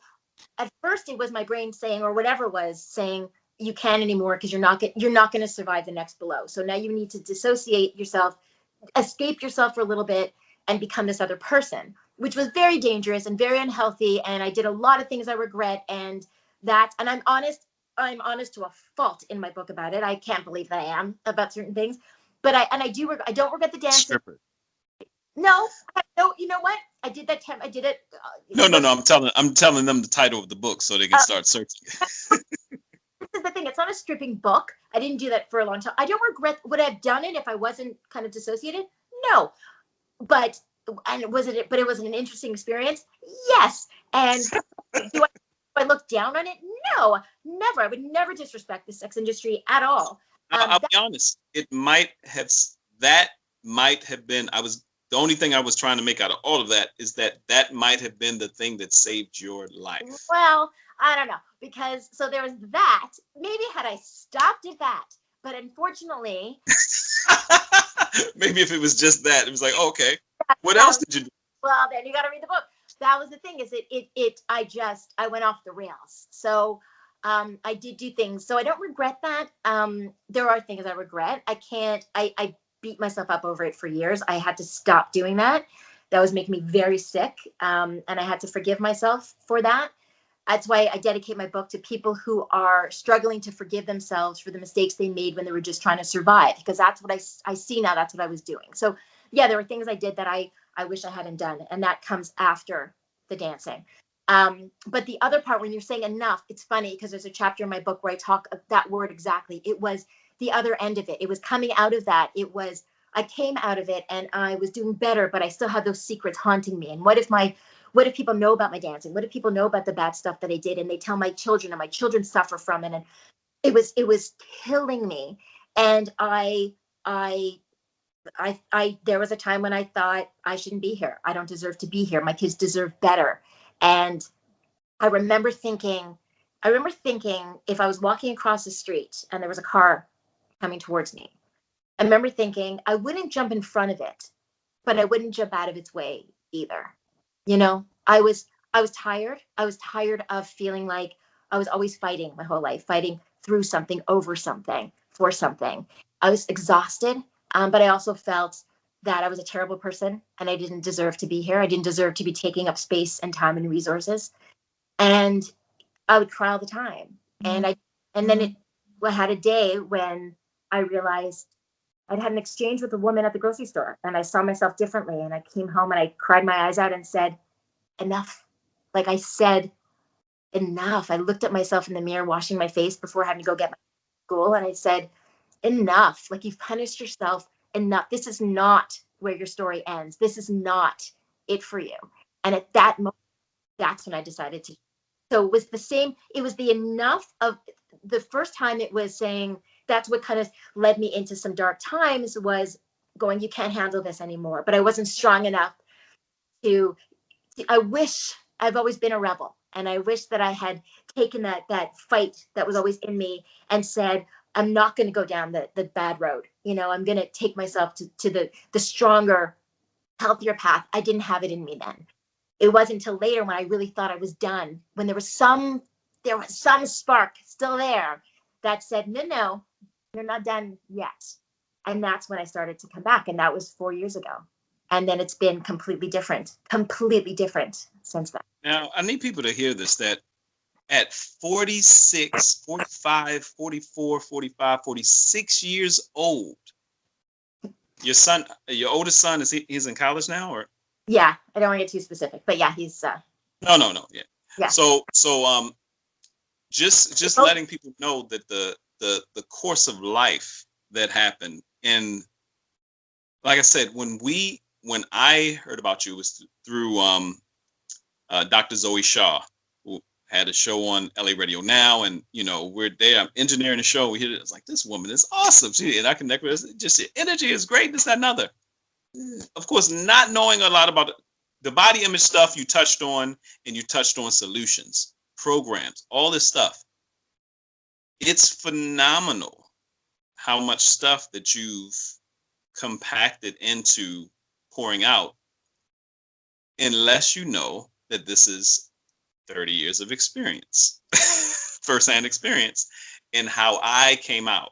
S2: at first it was my brain saying, or whatever it was saying, you can't anymore because you're not going to survive the next below. So now you need to dissociate yourself, escape yourself for a little bit and become this other person, which was very dangerous and very unhealthy. And I did a lot of things I regret. And I'm honest to a fault in my book about it. I can't believe that I am about certain things, but I don't regret the dancing.
S1: Stripper.
S2: No, you know what? I did that time. I did it.
S1: No. I'm telling them the title of the book so they can start searching.
S2: This is the thing. It's not a stripping book. I didn't do that for a long time. I don't regret. Would I have done it if I wasn't kind of dissociated? No. But it was an interesting experience. Yes. And do I look down on it? No, never. I would never disrespect the sex industry at all.
S1: I'll be honest. That might have been. The only thing I was trying to make out of all of that is that might have been the thing that saved your life.
S2: Well, I don't know, because so there was that. Maybe had I stopped at that, but unfortunately.
S1: Maybe if it was just that, it was like, okay, what else did you do?
S2: Well, then you got to read the book. That was the thing. Is I went off the rails. So I did do things. So I don't regret that. There are things I regret. I beat myself up over it for years. I had to stop doing that. That was making me very sick. And I had to forgive myself for that. That's why I dedicate my book to people who are struggling to forgive themselves for the mistakes they made when they were just trying to survive, because that's what I see now. That's what I was doing. So yeah, there were things I did that I wish I hadn't done. And that comes after the dancing. But the other part, when you're saying enough, it's funny because there's a chapter in my book where I talk that word exactly. It was the other end of it. It was coming out of that. I came out of it and I was doing better, but I still had those secrets haunting me. And what if people know about my dancing? What if people know about the bad stuff that I did and they tell my children and my children suffer from it? And it was killing me. And there was a time when I thought I shouldn't be here. I don't deserve to be here. My kids deserve better. And I remember thinking if I was walking across the street and there was a car coming towards me, I remember thinking I wouldn't jump in front of it, but I wouldn't jump out of its way either. I was tired. I was tired of feeling like I was always fighting my whole life, fighting through something, over something, for something. I was exhausted, but I also felt that I was a terrible person and I didn't deserve to be here. I didn't deserve to be taking up space and time and resources. And I would cry all the time. And then I had a day when I realized I'd had an exchange with a woman at the grocery store and I saw myself differently. And I came home and I cried my eyes out and said, enough. Like I said, enough. I looked at myself in the mirror, washing my face before having to go get my school. And I said, enough. Like you've punished yourself enough. This is not where your story ends. This is not it for you. And at that moment, that's when I decided to. So it was the same. It was the enough of the first time it was saying, that's what kind of led me into some dark times, was going, you can't handle this anymore. But I wasn't strong enough I've always been a rebel. And I wish that I had taken that fight that was always in me and said, I'm not going to go down the bad road. I'm going to take myself to the stronger, healthier path. I didn't have it in me then. it wasn't until later when I really thought I was done, when there was some spark still there that said, no, you're not done yet. And that's when I started to come back. And that was 4 years ago. And then it's been completely different since then.
S1: Now, I need people to hear this, that at 46, 45, 44, 45, 46 years old, your oldest son, he's in college now, or?
S2: Yeah, I don't want to get too specific, but yeah, he's
S1: No, yeah.
S2: Yeah.
S1: So just letting people know that the course of life that happened, and like I said, when I heard about you, it was through Dr. Zoe Shaw, who had a show on LA Radio Now, and we're there. I'm engineering the show. We hear it. It's like, this woman is awesome. And I connect with her. Just the energy is great. This, that, and other. Of course, not knowing a lot about the body image stuff you touched on, and you touched on solutions, programs, all this stuff. It's phenomenal how much stuff that you've compacted into pouring out, unless you know that this is 30 years of experience, firsthand experience, and how I came out.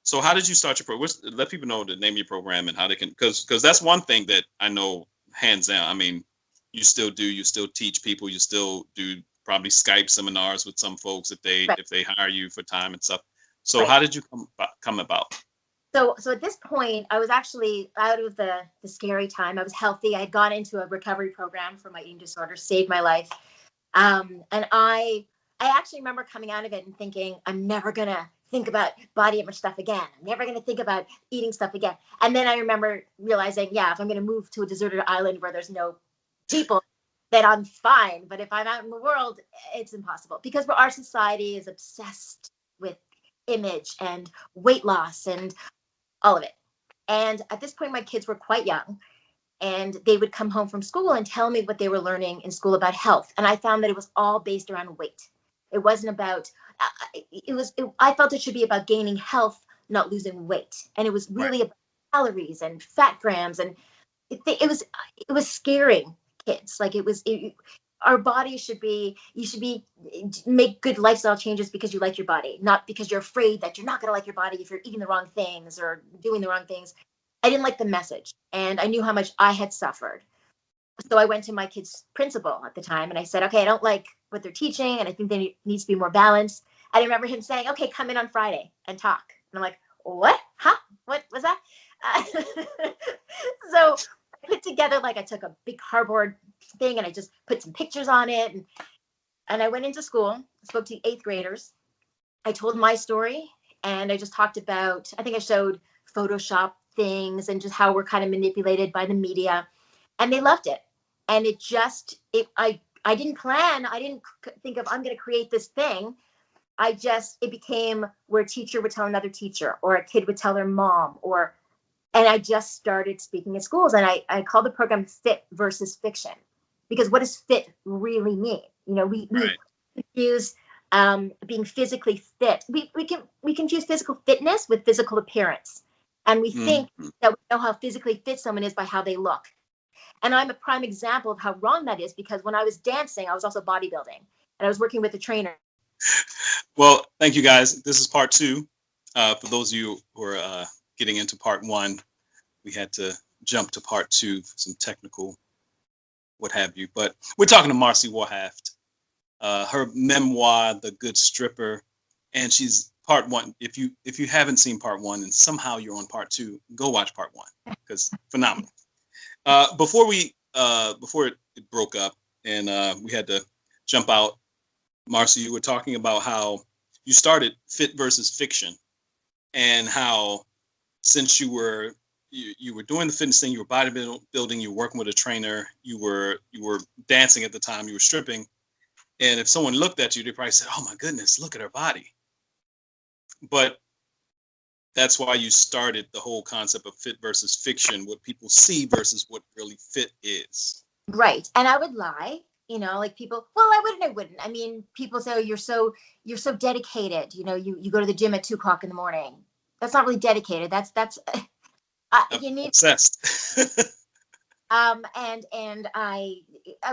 S1: So how did you start your program? Let people know the name of your program and how they can, because that's one thing that I know hands down. I mean, you still teach people, you still do probably Skype seminars with some folks if they hire you for time and stuff. So how did you come about?
S2: So at this point, I was actually out of the scary time. I was healthy. I had gone into a recovery program for my eating disorder, saved my life. And I actually remember coming out of it and thinking, I'm never going to think about body image stuff again. I'm never going to think about eating stuff again. And then I remember realizing, if I'm going to move to a deserted island where there's no people, then I'm fine. But if I'm out in the world, it's impossible, because our society is obsessed with image and weight loss and all of it. And at this point, my kids were quite young, and they would come home from school and tell me what they were learning in school about health. And I found that it was all based around weight. It wasn't about, I felt it should be about gaining health, not losing weight. And it was really about calories and fat grams. And it was scaring kids. Like our body you should make good lifestyle changes because you like your body, not because you're afraid that you're not going to like your body if you're eating the wrong things or doing the wrong things. I didn't like the message, and I knew how much I had suffered. So I went to my kid's principal at the time and I said, okay, I don't like what they're teaching, and I think there needs to be more balance. I remember him saying, okay, come in on Friday and talk. And I'm like, what? Huh? What was that? So I put together, I took a big cardboard thing and I just put some pictures on it. And I went into school, spoke to 8th graders. I told my story, and I just talked about, I think I showed Photoshop things and just how we're kind of manipulated by the media. And they loved it. And I didn't plan. I didn't think of, I'm going to create this thing. It became where a teacher would tell another teacher, or a kid would tell their mom, and I just started speaking at schools. And I called the program Fit versus Fiction, because what does fit really mean? We confuse being physically fit. We confuse physical fitness with physical appearance. And we think that we know how physically fit someone is by how they look. And I'm a prime example of how wrong that is, because when I was dancing, I was also bodybuilding, and I was working with a trainer.
S1: Well, thank you guys. This is part 2. For those of you who are getting into part 1, we had to jump to part 2 for some technical what have you. But we're talking to Marci Warhaft, her memoir, The Good Stripper, and she's part 1. If you haven't seen part 1 and somehow you're on part 2, go watch part 1, because phenomenal. Before it broke up and we had to jump out, Marci, you were talking about how you started Fit versus Fiction, and how since you were doing the fitness thing, you were bodybuilding, you were working with a trainer, you were dancing at the time, you were stripping, and if someone looked at you, they probably said, "Oh my goodness, look at her body." But that's why you started the whole concept of fit versus fiction, what people see versus what really fit is.
S2: Right. And I would lie, people, well, I wouldn't. I mean, people say, oh, you're so dedicated. You go to the gym at 2:00 in the morning. That's not really dedicated. That's you need
S1: obsessed.
S2: And I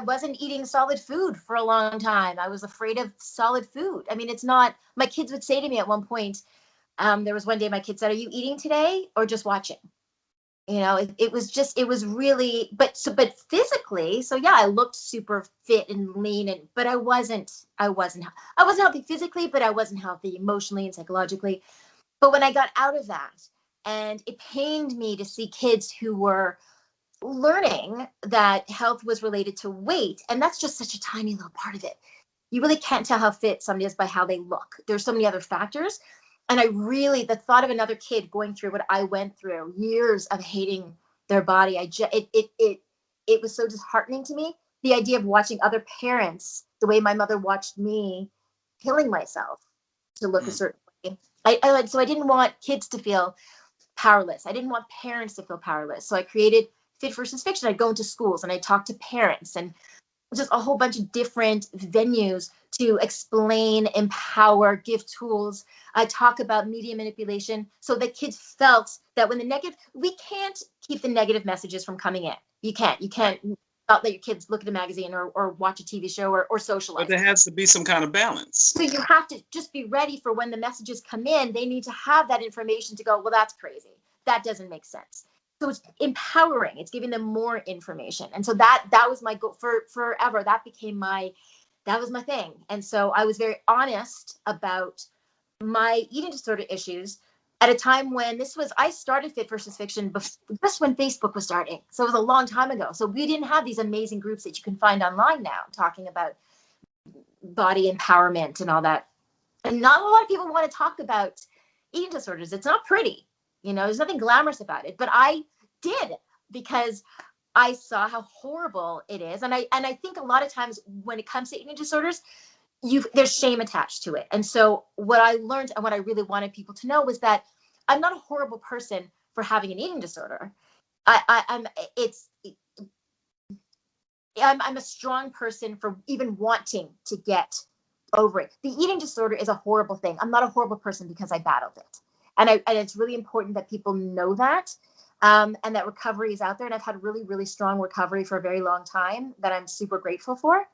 S2: wasn't eating solid food for a long time. I was afraid of solid food. I mean, it's not, my kids would say to me at one point, there was one day my kid said, "Are you eating today or just watching?" You know, it was just, it was really, but physically, so yeah, I looked super fit and lean, but I wasn't healthy physically, but I wasn't healthy emotionally and psychologically. But when I got out of that, and it pained me to see kids who were learning that health was related to weight, and that's just such a tiny little part of it. You really can't tell how fit somebody is by how they look. There's so many other factors. And the thought of another kid going through what I went through, years of hating their body, it was so disheartening to me. The idea of watching other parents, the way my mother watched me, killing myself to look a certain way. So I didn't want kids to feel powerless. I didn't want parents to feel powerless. So I created Fit versus Fiction. I'd go into schools and I'd talk to parents and just a whole bunch of different venues to explain, empower, give tools. I talk about media manipulation so that kids felt that when we can't keep the negative messages from coming in. You can't not let your kids look at a magazine or watch a TV show or socialize.
S1: But there has to be some kind of balance.
S2: So you have to just be ready for when the messages come in. They need to have that information to go, well, that's crazy. That doesn't make sense. So it's empowering. It's giving them more information. And so that was my goal for forever. That was my thing. And so I was very honest about my eating disorder issues at a time when I started Fit versus Fiction just when Facebook was starting. So it was a long time ago. So we didn't have these amazing groups that you can find online now talking about body empowerment and all that. And not a lot of people want to talk about eating disorders. It's not pretty. You know, there's nothing glamorous about it, but I did, because I saw how horrible it is. And I think a lot of times when it comes to eating disorders, there's shame attached to it. And so what I learned and what I really wanted people to know was that I'm not a horrible person for having an eating disorder. I'm a strong person for even wanting to get over it. The eating disorder is a horrible thing. I'm not a horrible person because I battled it. And it's really important that people know that, and that recovery is out there. And I've had really, really strong recovery for a very long time that I'm super grateful for.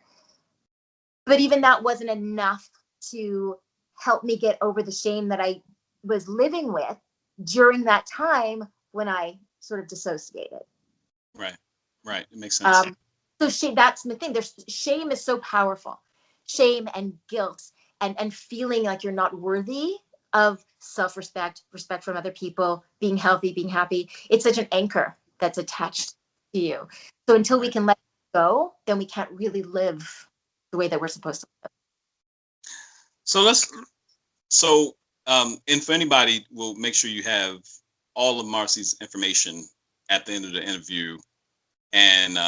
S2: But even that wasn't enough to help me get over the shame that I was living with during that time when I sort of dissociated.
S1: Right. It makes sense.
S2: So shame, that's the thing. Shame is so powerful. Shame and guilt and feeling like you're not worthy of self-respect, respect from other people, being healthy, being happy. It's such an anchor that's attached to you. So until we can let it go, then we can't really live the way that we're supposed to live.
S1: And for anybody, we'll make sure you have all of Marci's information at the end of the interview, and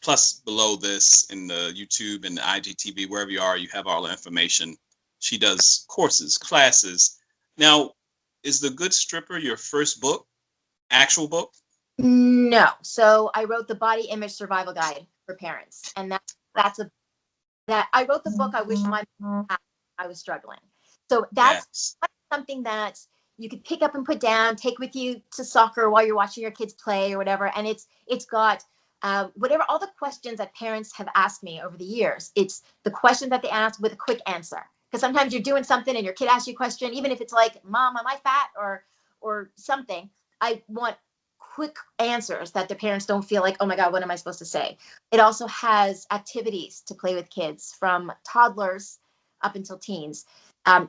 S1: plus below this in the YouTube and the IGTV, wherever you are, you have all the information. She does courses, classes. Now, is The Good Stripper your first book, actual book?
S2: No. So I wrote the Body Image Survival Guide for Parents, and that I wrote the book. I wish my mom had. I was struggling. So that's something that you could pick up and put down, take with you to soccer while you're watching your kids play or whatever. And it's got whatever, all the questions that parents have asked me over the years. It's the question that they ask with a quick answer. Because sometimes you're doing something and your kid asks you a question, even if it's like, "Mom, am I fat?" or something. I want quick answers that the parents don't feel like, "Oh my God, what am I supposed to say?" It also has activities to play with kids from toddlers up until teens,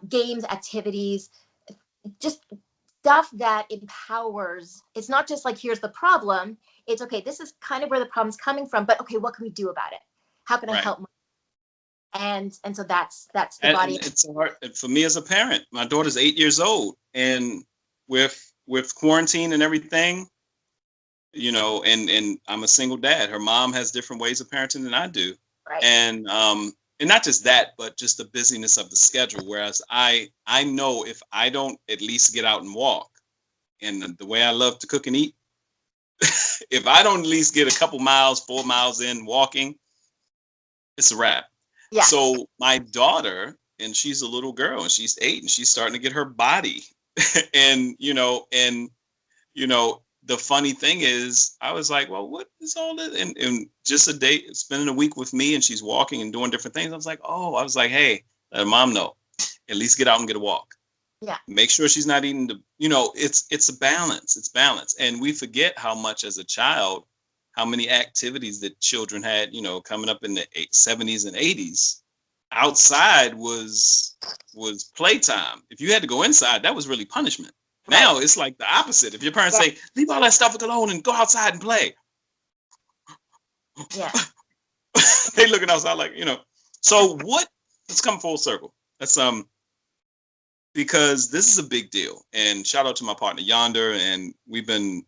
S2: games, activities, just stuff that empowers. It's not just like, here's the problem. It's okay, this is kind of where the problem's coming from, but okay, what can we do about it? How can I help? And so that's the body.
S1: It's hard for me as a parent. My daughter's 8 years old, and with quarantine and everything, you know, and I'm a single dad. Her mom has different ways of parenting than I do,
S2: right.
S1: And not just that, but just the busyness of the schedule. Whereas I know if I don't at least get out and walk, and the way I love to cook and eat, if I don't at least get a couple miles, 4 miles in walking, it's a wrap.
S2: Yeah.
S1: So my daughter, and she's a little girl, and she's 8, and she's starting to get her body, and the funny thing is, I was like, well, what is all this? And just a day, spending a week with me, and she's walking and doing different things. I was like, hey, let her mom know. At least get out and get a walk.
S2: Yeah.
S1: Make sure she's not eating it's a balance. It's balance. And we forget how much as a child, how many activities that children had, coming up in the 70s and 80s. Outside was playtime. If you had to go inside, that was really punishment. Right. Now it's like the opposite. If your parents say, leave all that stuff alone and go outside and play.
S2: Yeah.
S1: They looking outside like, So let's come full circle. Let's because this is a big deal. And shout out to my partner Yonder. And we've been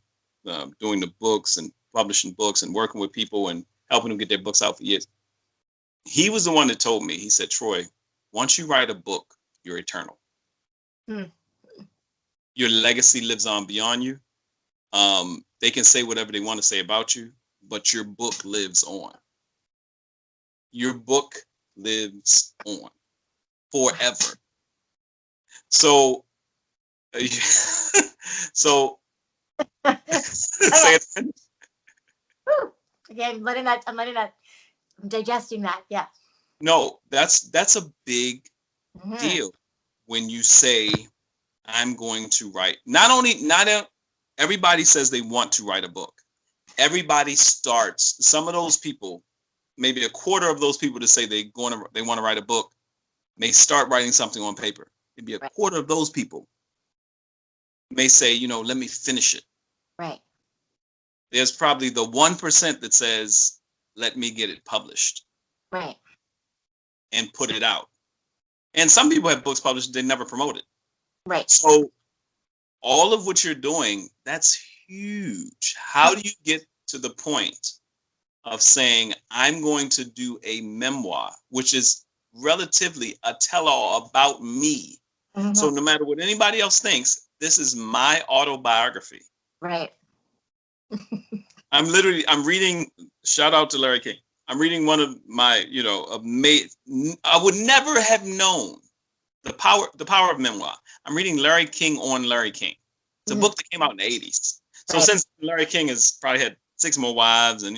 S1: doing the books and publishing books and working with people and helping them get their books out for years. He was the one that told me, he said, Troy, once you write a book, you're eternal. Your legacy lives on beyond you. They can say whatever they want to say about you, but your book lives on. Your book lives on forever. So, say it.
S2: Okay, I'm letting that. I'm digesting that. Yeah.
S1: No, that's a big deal when you say, I'm going to write. Everybody says they want to write a book. Everybody starts. Some of those people, maybe a quarter of those people that say they want to write a book, may start writing something on paper. Maybe a quarter of those people may say, let me finish it.
S2: Right.
S1: There's probably the 1% that says, let me get it published.
S2: Right.
S1: And put it out. And some people have books published, they never promote it.
S2: Right.
S1: So all of what you're doing, that's huge. How do you get to the point of saying, I'm going to do a memoir, which is relatively a tell-all about me. So no matter what anybody else thinks, this is my autobiography.
S2: Right.
S1: I'm reading, shout out to Larry King. I'm reading one of my, I would never have known the power of memoir. I'm reading Larry King on Larry King. It's a book that came out in the 80s. So since Larry King has probably had 6 more wives and,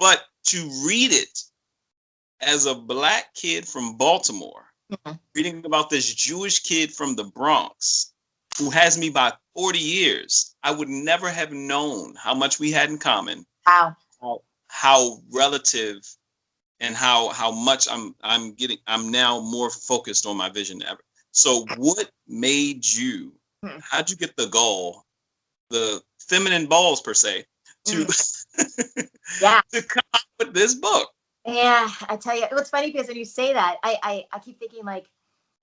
S1: but to read it as a Black kid from Baltimore, reading about this Jewish kid from the Bronx who has me by 40 years, I would never have known how much we had in common.
S2: Wow.
S1: How relative and how much I'm now more focused on my vision than ever. So what made you, how'd you get the gall, the feminine balls per se, to, to come up with this book?
S2: Yeah, I tell you, it's funny because when you say that, I keep thinking like,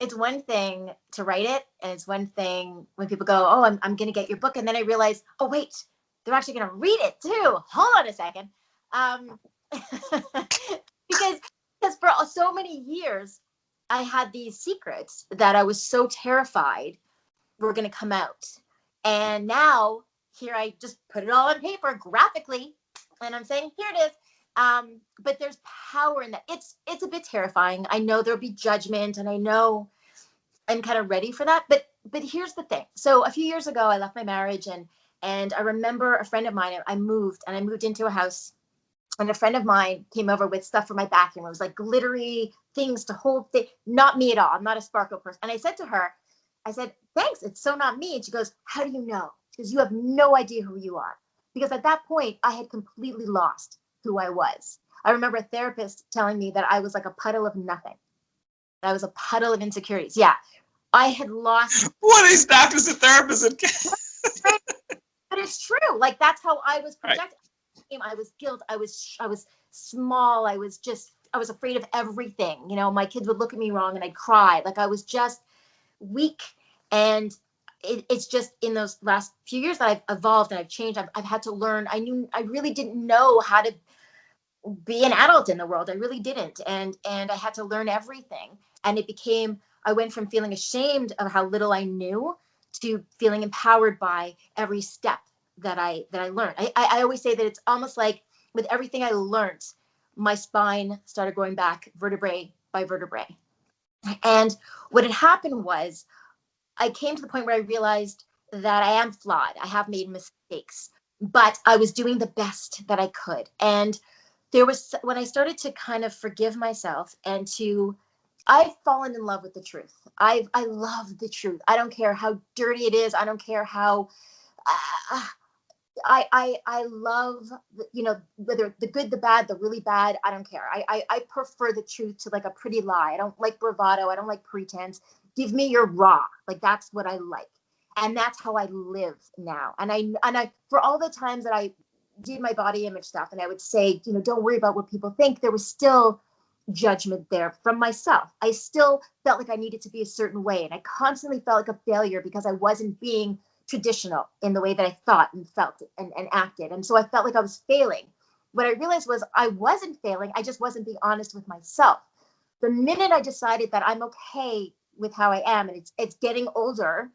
S2: it's one thing to write it, and it's one thing when people go, oh, I'm going to get your book. And then I realize, oh, wait, they're actually going to read it too. Hold on a second. Because for so many years, I had these secrets that I was so terrified were going to come out. And now here I just put it all on paper graphically, and I'm saying, here it is. But there's power in that. It's a bit terrifying. I know there'll be judgment, and I know I'm kind of ready for that. But here's the thing. So a few years ago, I left my marriage, and I remember a friend of mine. I moved into a house, and a friend of mine came over with stuff for my bathroom. It was like glittery things to hold. Not me at all. I'm not a sparkle person. And I said to her, thanks. It's so not me. And she goes, how do you know? Because you have no idea who you are. Because at that point, I had completely lost who I was. I remember a therapist telling me that I was like a puddle of nothing. I was a puddle of insecurities. Yeah, I had lost.
S1: What are these doctors and therapists?
S2: But it's true. Like that's how I was projected. Right. I was guilt. I was small. I was afraid of everything. My kids would look at me wrong and I'd cry. Like I was just weak. And it's just in those last few years that I've evolved and I've changed. I've had to learn. I really didn't know how to be an adult in the world. I really didn't. And I had to learn everything. And I went from feeling ashamed of how little I knew to feeling empowered by every step that I learned. I always say that it's almost like with everything I learned, my spine started going back vertebrae by vertebrae. And what had happened was I came to the point where I realized that I am flawed. I have made mistakes, but I was doing the best that I could. And there was, when I started to kind of forgive myself and I've fallen in love with the truth. I love the truth. I don't care how dirty it is. I don't care how, I love, whether the good, the bad, the really bad, I don't care. I prefer the truth to like a pretty lie. I don't like bravado. I don't like pretense. Give me your raw. Like, that's what I like. And that's how I live now. And I, for all the times that I did my body image stuff and I would say, don't worry about what people think, there was still judgment there from myself. I still felt like I needed to be a certain way. And I constantly felt like a failure because I wasn't being traditional in the way that I thought and felt and acted. And so I felt like I was failing. What I realized was I wasn't failing. I just wasn't being honest with myself. The minute I decided that I'm okay with how I am, and it's getting older,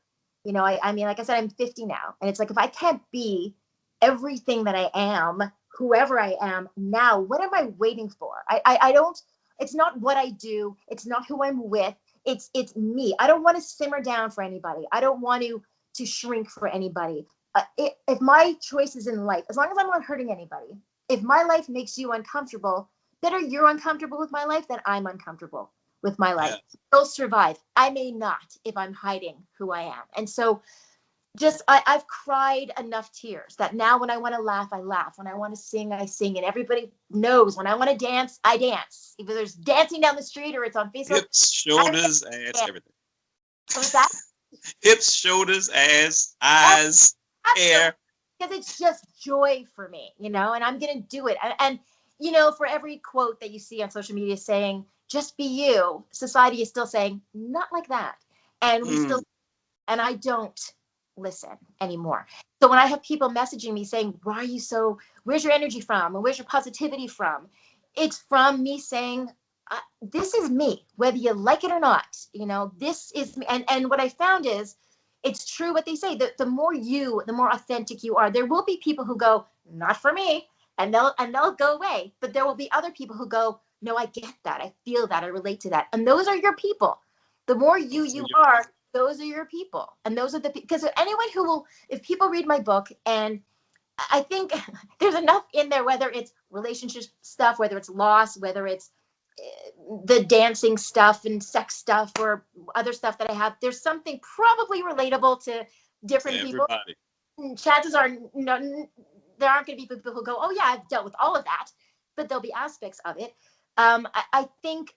S2: I mean, like I said, I'm 50 now. And it's like, if I can't be everything that I am, whoever I am now, what am I waiting for? I don't, it's not what I do. It's not who I'm with. It's me. I don't want to simmer down for anybody. I don't want to shrink for anybody. If my choices in life, as long as I'm not hurting anybody, if my life makes you uncomfortable, better you're uncomfortable with my life than I'm uncomfortable with my life. Yeah. I'll survive. I may not if I'm hiding who I am. And so just, I've cried enough tears that now when I want to laugh, I laugh. When I want to sing, I sing. And everybody knows when I want to dance, I dance. Either there's dancing down the street or it's on Facebook.
S1: Hips, shoulders, ass, everything.
S2: What's that?
S1: Hips, shoulders, ass, eyes, hair.
S2: Because it's just joy for me, and I'm going to do it. And, for every quote that you see on social media saying, just be you, society is still saying, not like that. And and I don't listen anymore. So when I have people messaging me saying, where's your energy from? And where's your positivity from? It's from me saying, this is me, whether you like it or not, this is me. And what I found is, it's true what they say, that the more authentic you are, there will be people who go, not for me, and they'll go away. But there will be other people who go, no, I get that. I feel that. I relate to that. And those are your people. The more you are, those are your people. And those are because anyone who will, if people read my book, and I think there's enough in there, whether it's relationship stuff, whether it's loss, whether it's the dancing stuff and sex stuff or other stuff that I have, there's something probably relatable to different people. Chances are there aren't going to be people who go, oh yeah, I've dealt with all of that, but there'll be aspects of it. I think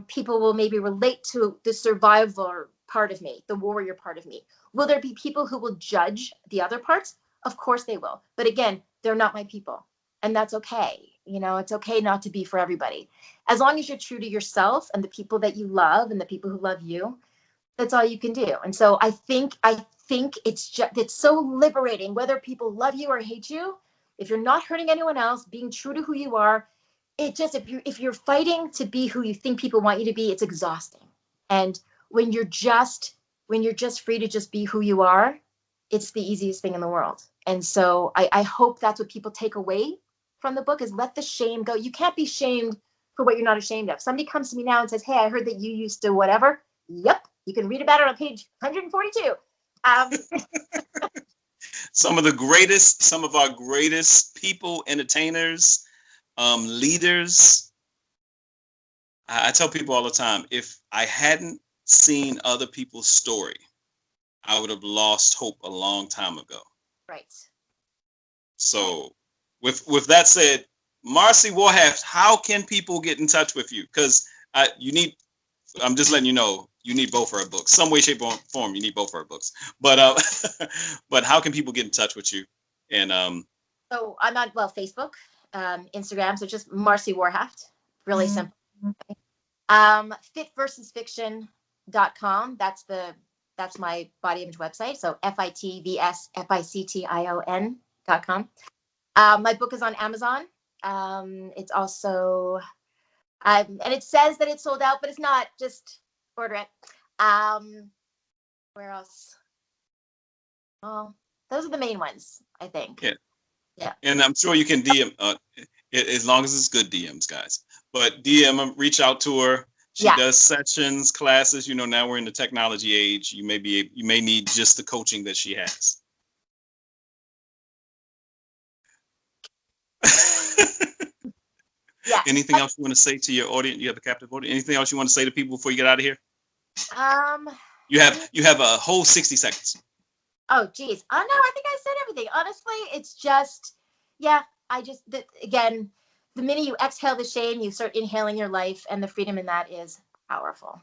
S2: people will maybe relate to the survivor part of me, the warrior part of me. Will there be people who will judge the other parts? Of course they will. But again, they're not my people. And that's okay. It's okay not to be for everybody. As long as you're true to yourself and the people that you love and the people who love you, that's all you can do. And so I think it's so liberating, whether people love you or hate you, if you're not hurting anyone else, being true to who you are, if you're fighting to be who you think people want you to be, it's exhausting. And when you're just free to just be who you are, it's the easiest thing in the world. And so I hope that's what people take away from the book, is let the shame go. You can't be shamed for what you're not ashamed of. Somebody comes to me now and says, hey, I heard that you used to whatever. Yep. You can read about it on page 142.
S1: Some of our greatest people, entertainers, leaders. I tell people all the time, if I hadn't seen other people's story, I would have lost hope a long time ago.
S2: Right.
S1: So with that said, Marci Warhaft, how can people get in touch with you? Because I'm just letting you know, you need both of our books. Some way, shape, or form, you need both of our books. But but how can people get in touch with you? And
S2: so I'm on Facebook, Instagram. So just Marci Warhaft, really simple. Fitversusfiction.com. That's my body image website. So FITVSFICTION.com. My book is on Amazon. It's also, and it says that it's sold out, but it's not. Just order it. Where else? Well, those are the main ones, I think. Yeah.
S1: And I'm sure you can DM, as long as it's good DMs, guys. But DM, reach out to her. She does sessions, classes. You know, now we're in the technology age. You may need just the coaching that she has.
S2: Yeah.
S1: Anything else you want to say to your audience? You have a captive audience. Anything else you want to say to people before you get out of here? You have a whole 60 seconds.
S2: Oh, geez. Oh, no, I think I said everything. Honestly, it's just, again, the minute you exhale the shame, you start inhaling your life, and the freedom in that is powerful.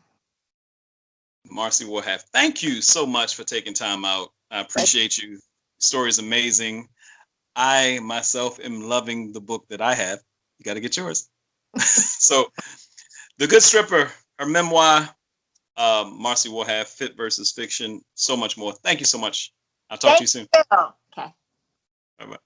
S1: Marci Warhaft, thank you so much for taking time out. I appreciate you. Story is amazing. I myself am loving the book that I have. You got to get yours. So, The Good Stripper, her memoir, Marci Warhaft, Fit versus Fiction, so much more. Thank you so much. I'll talk to you soon.
S2: Okay.
S1: Bye-bye.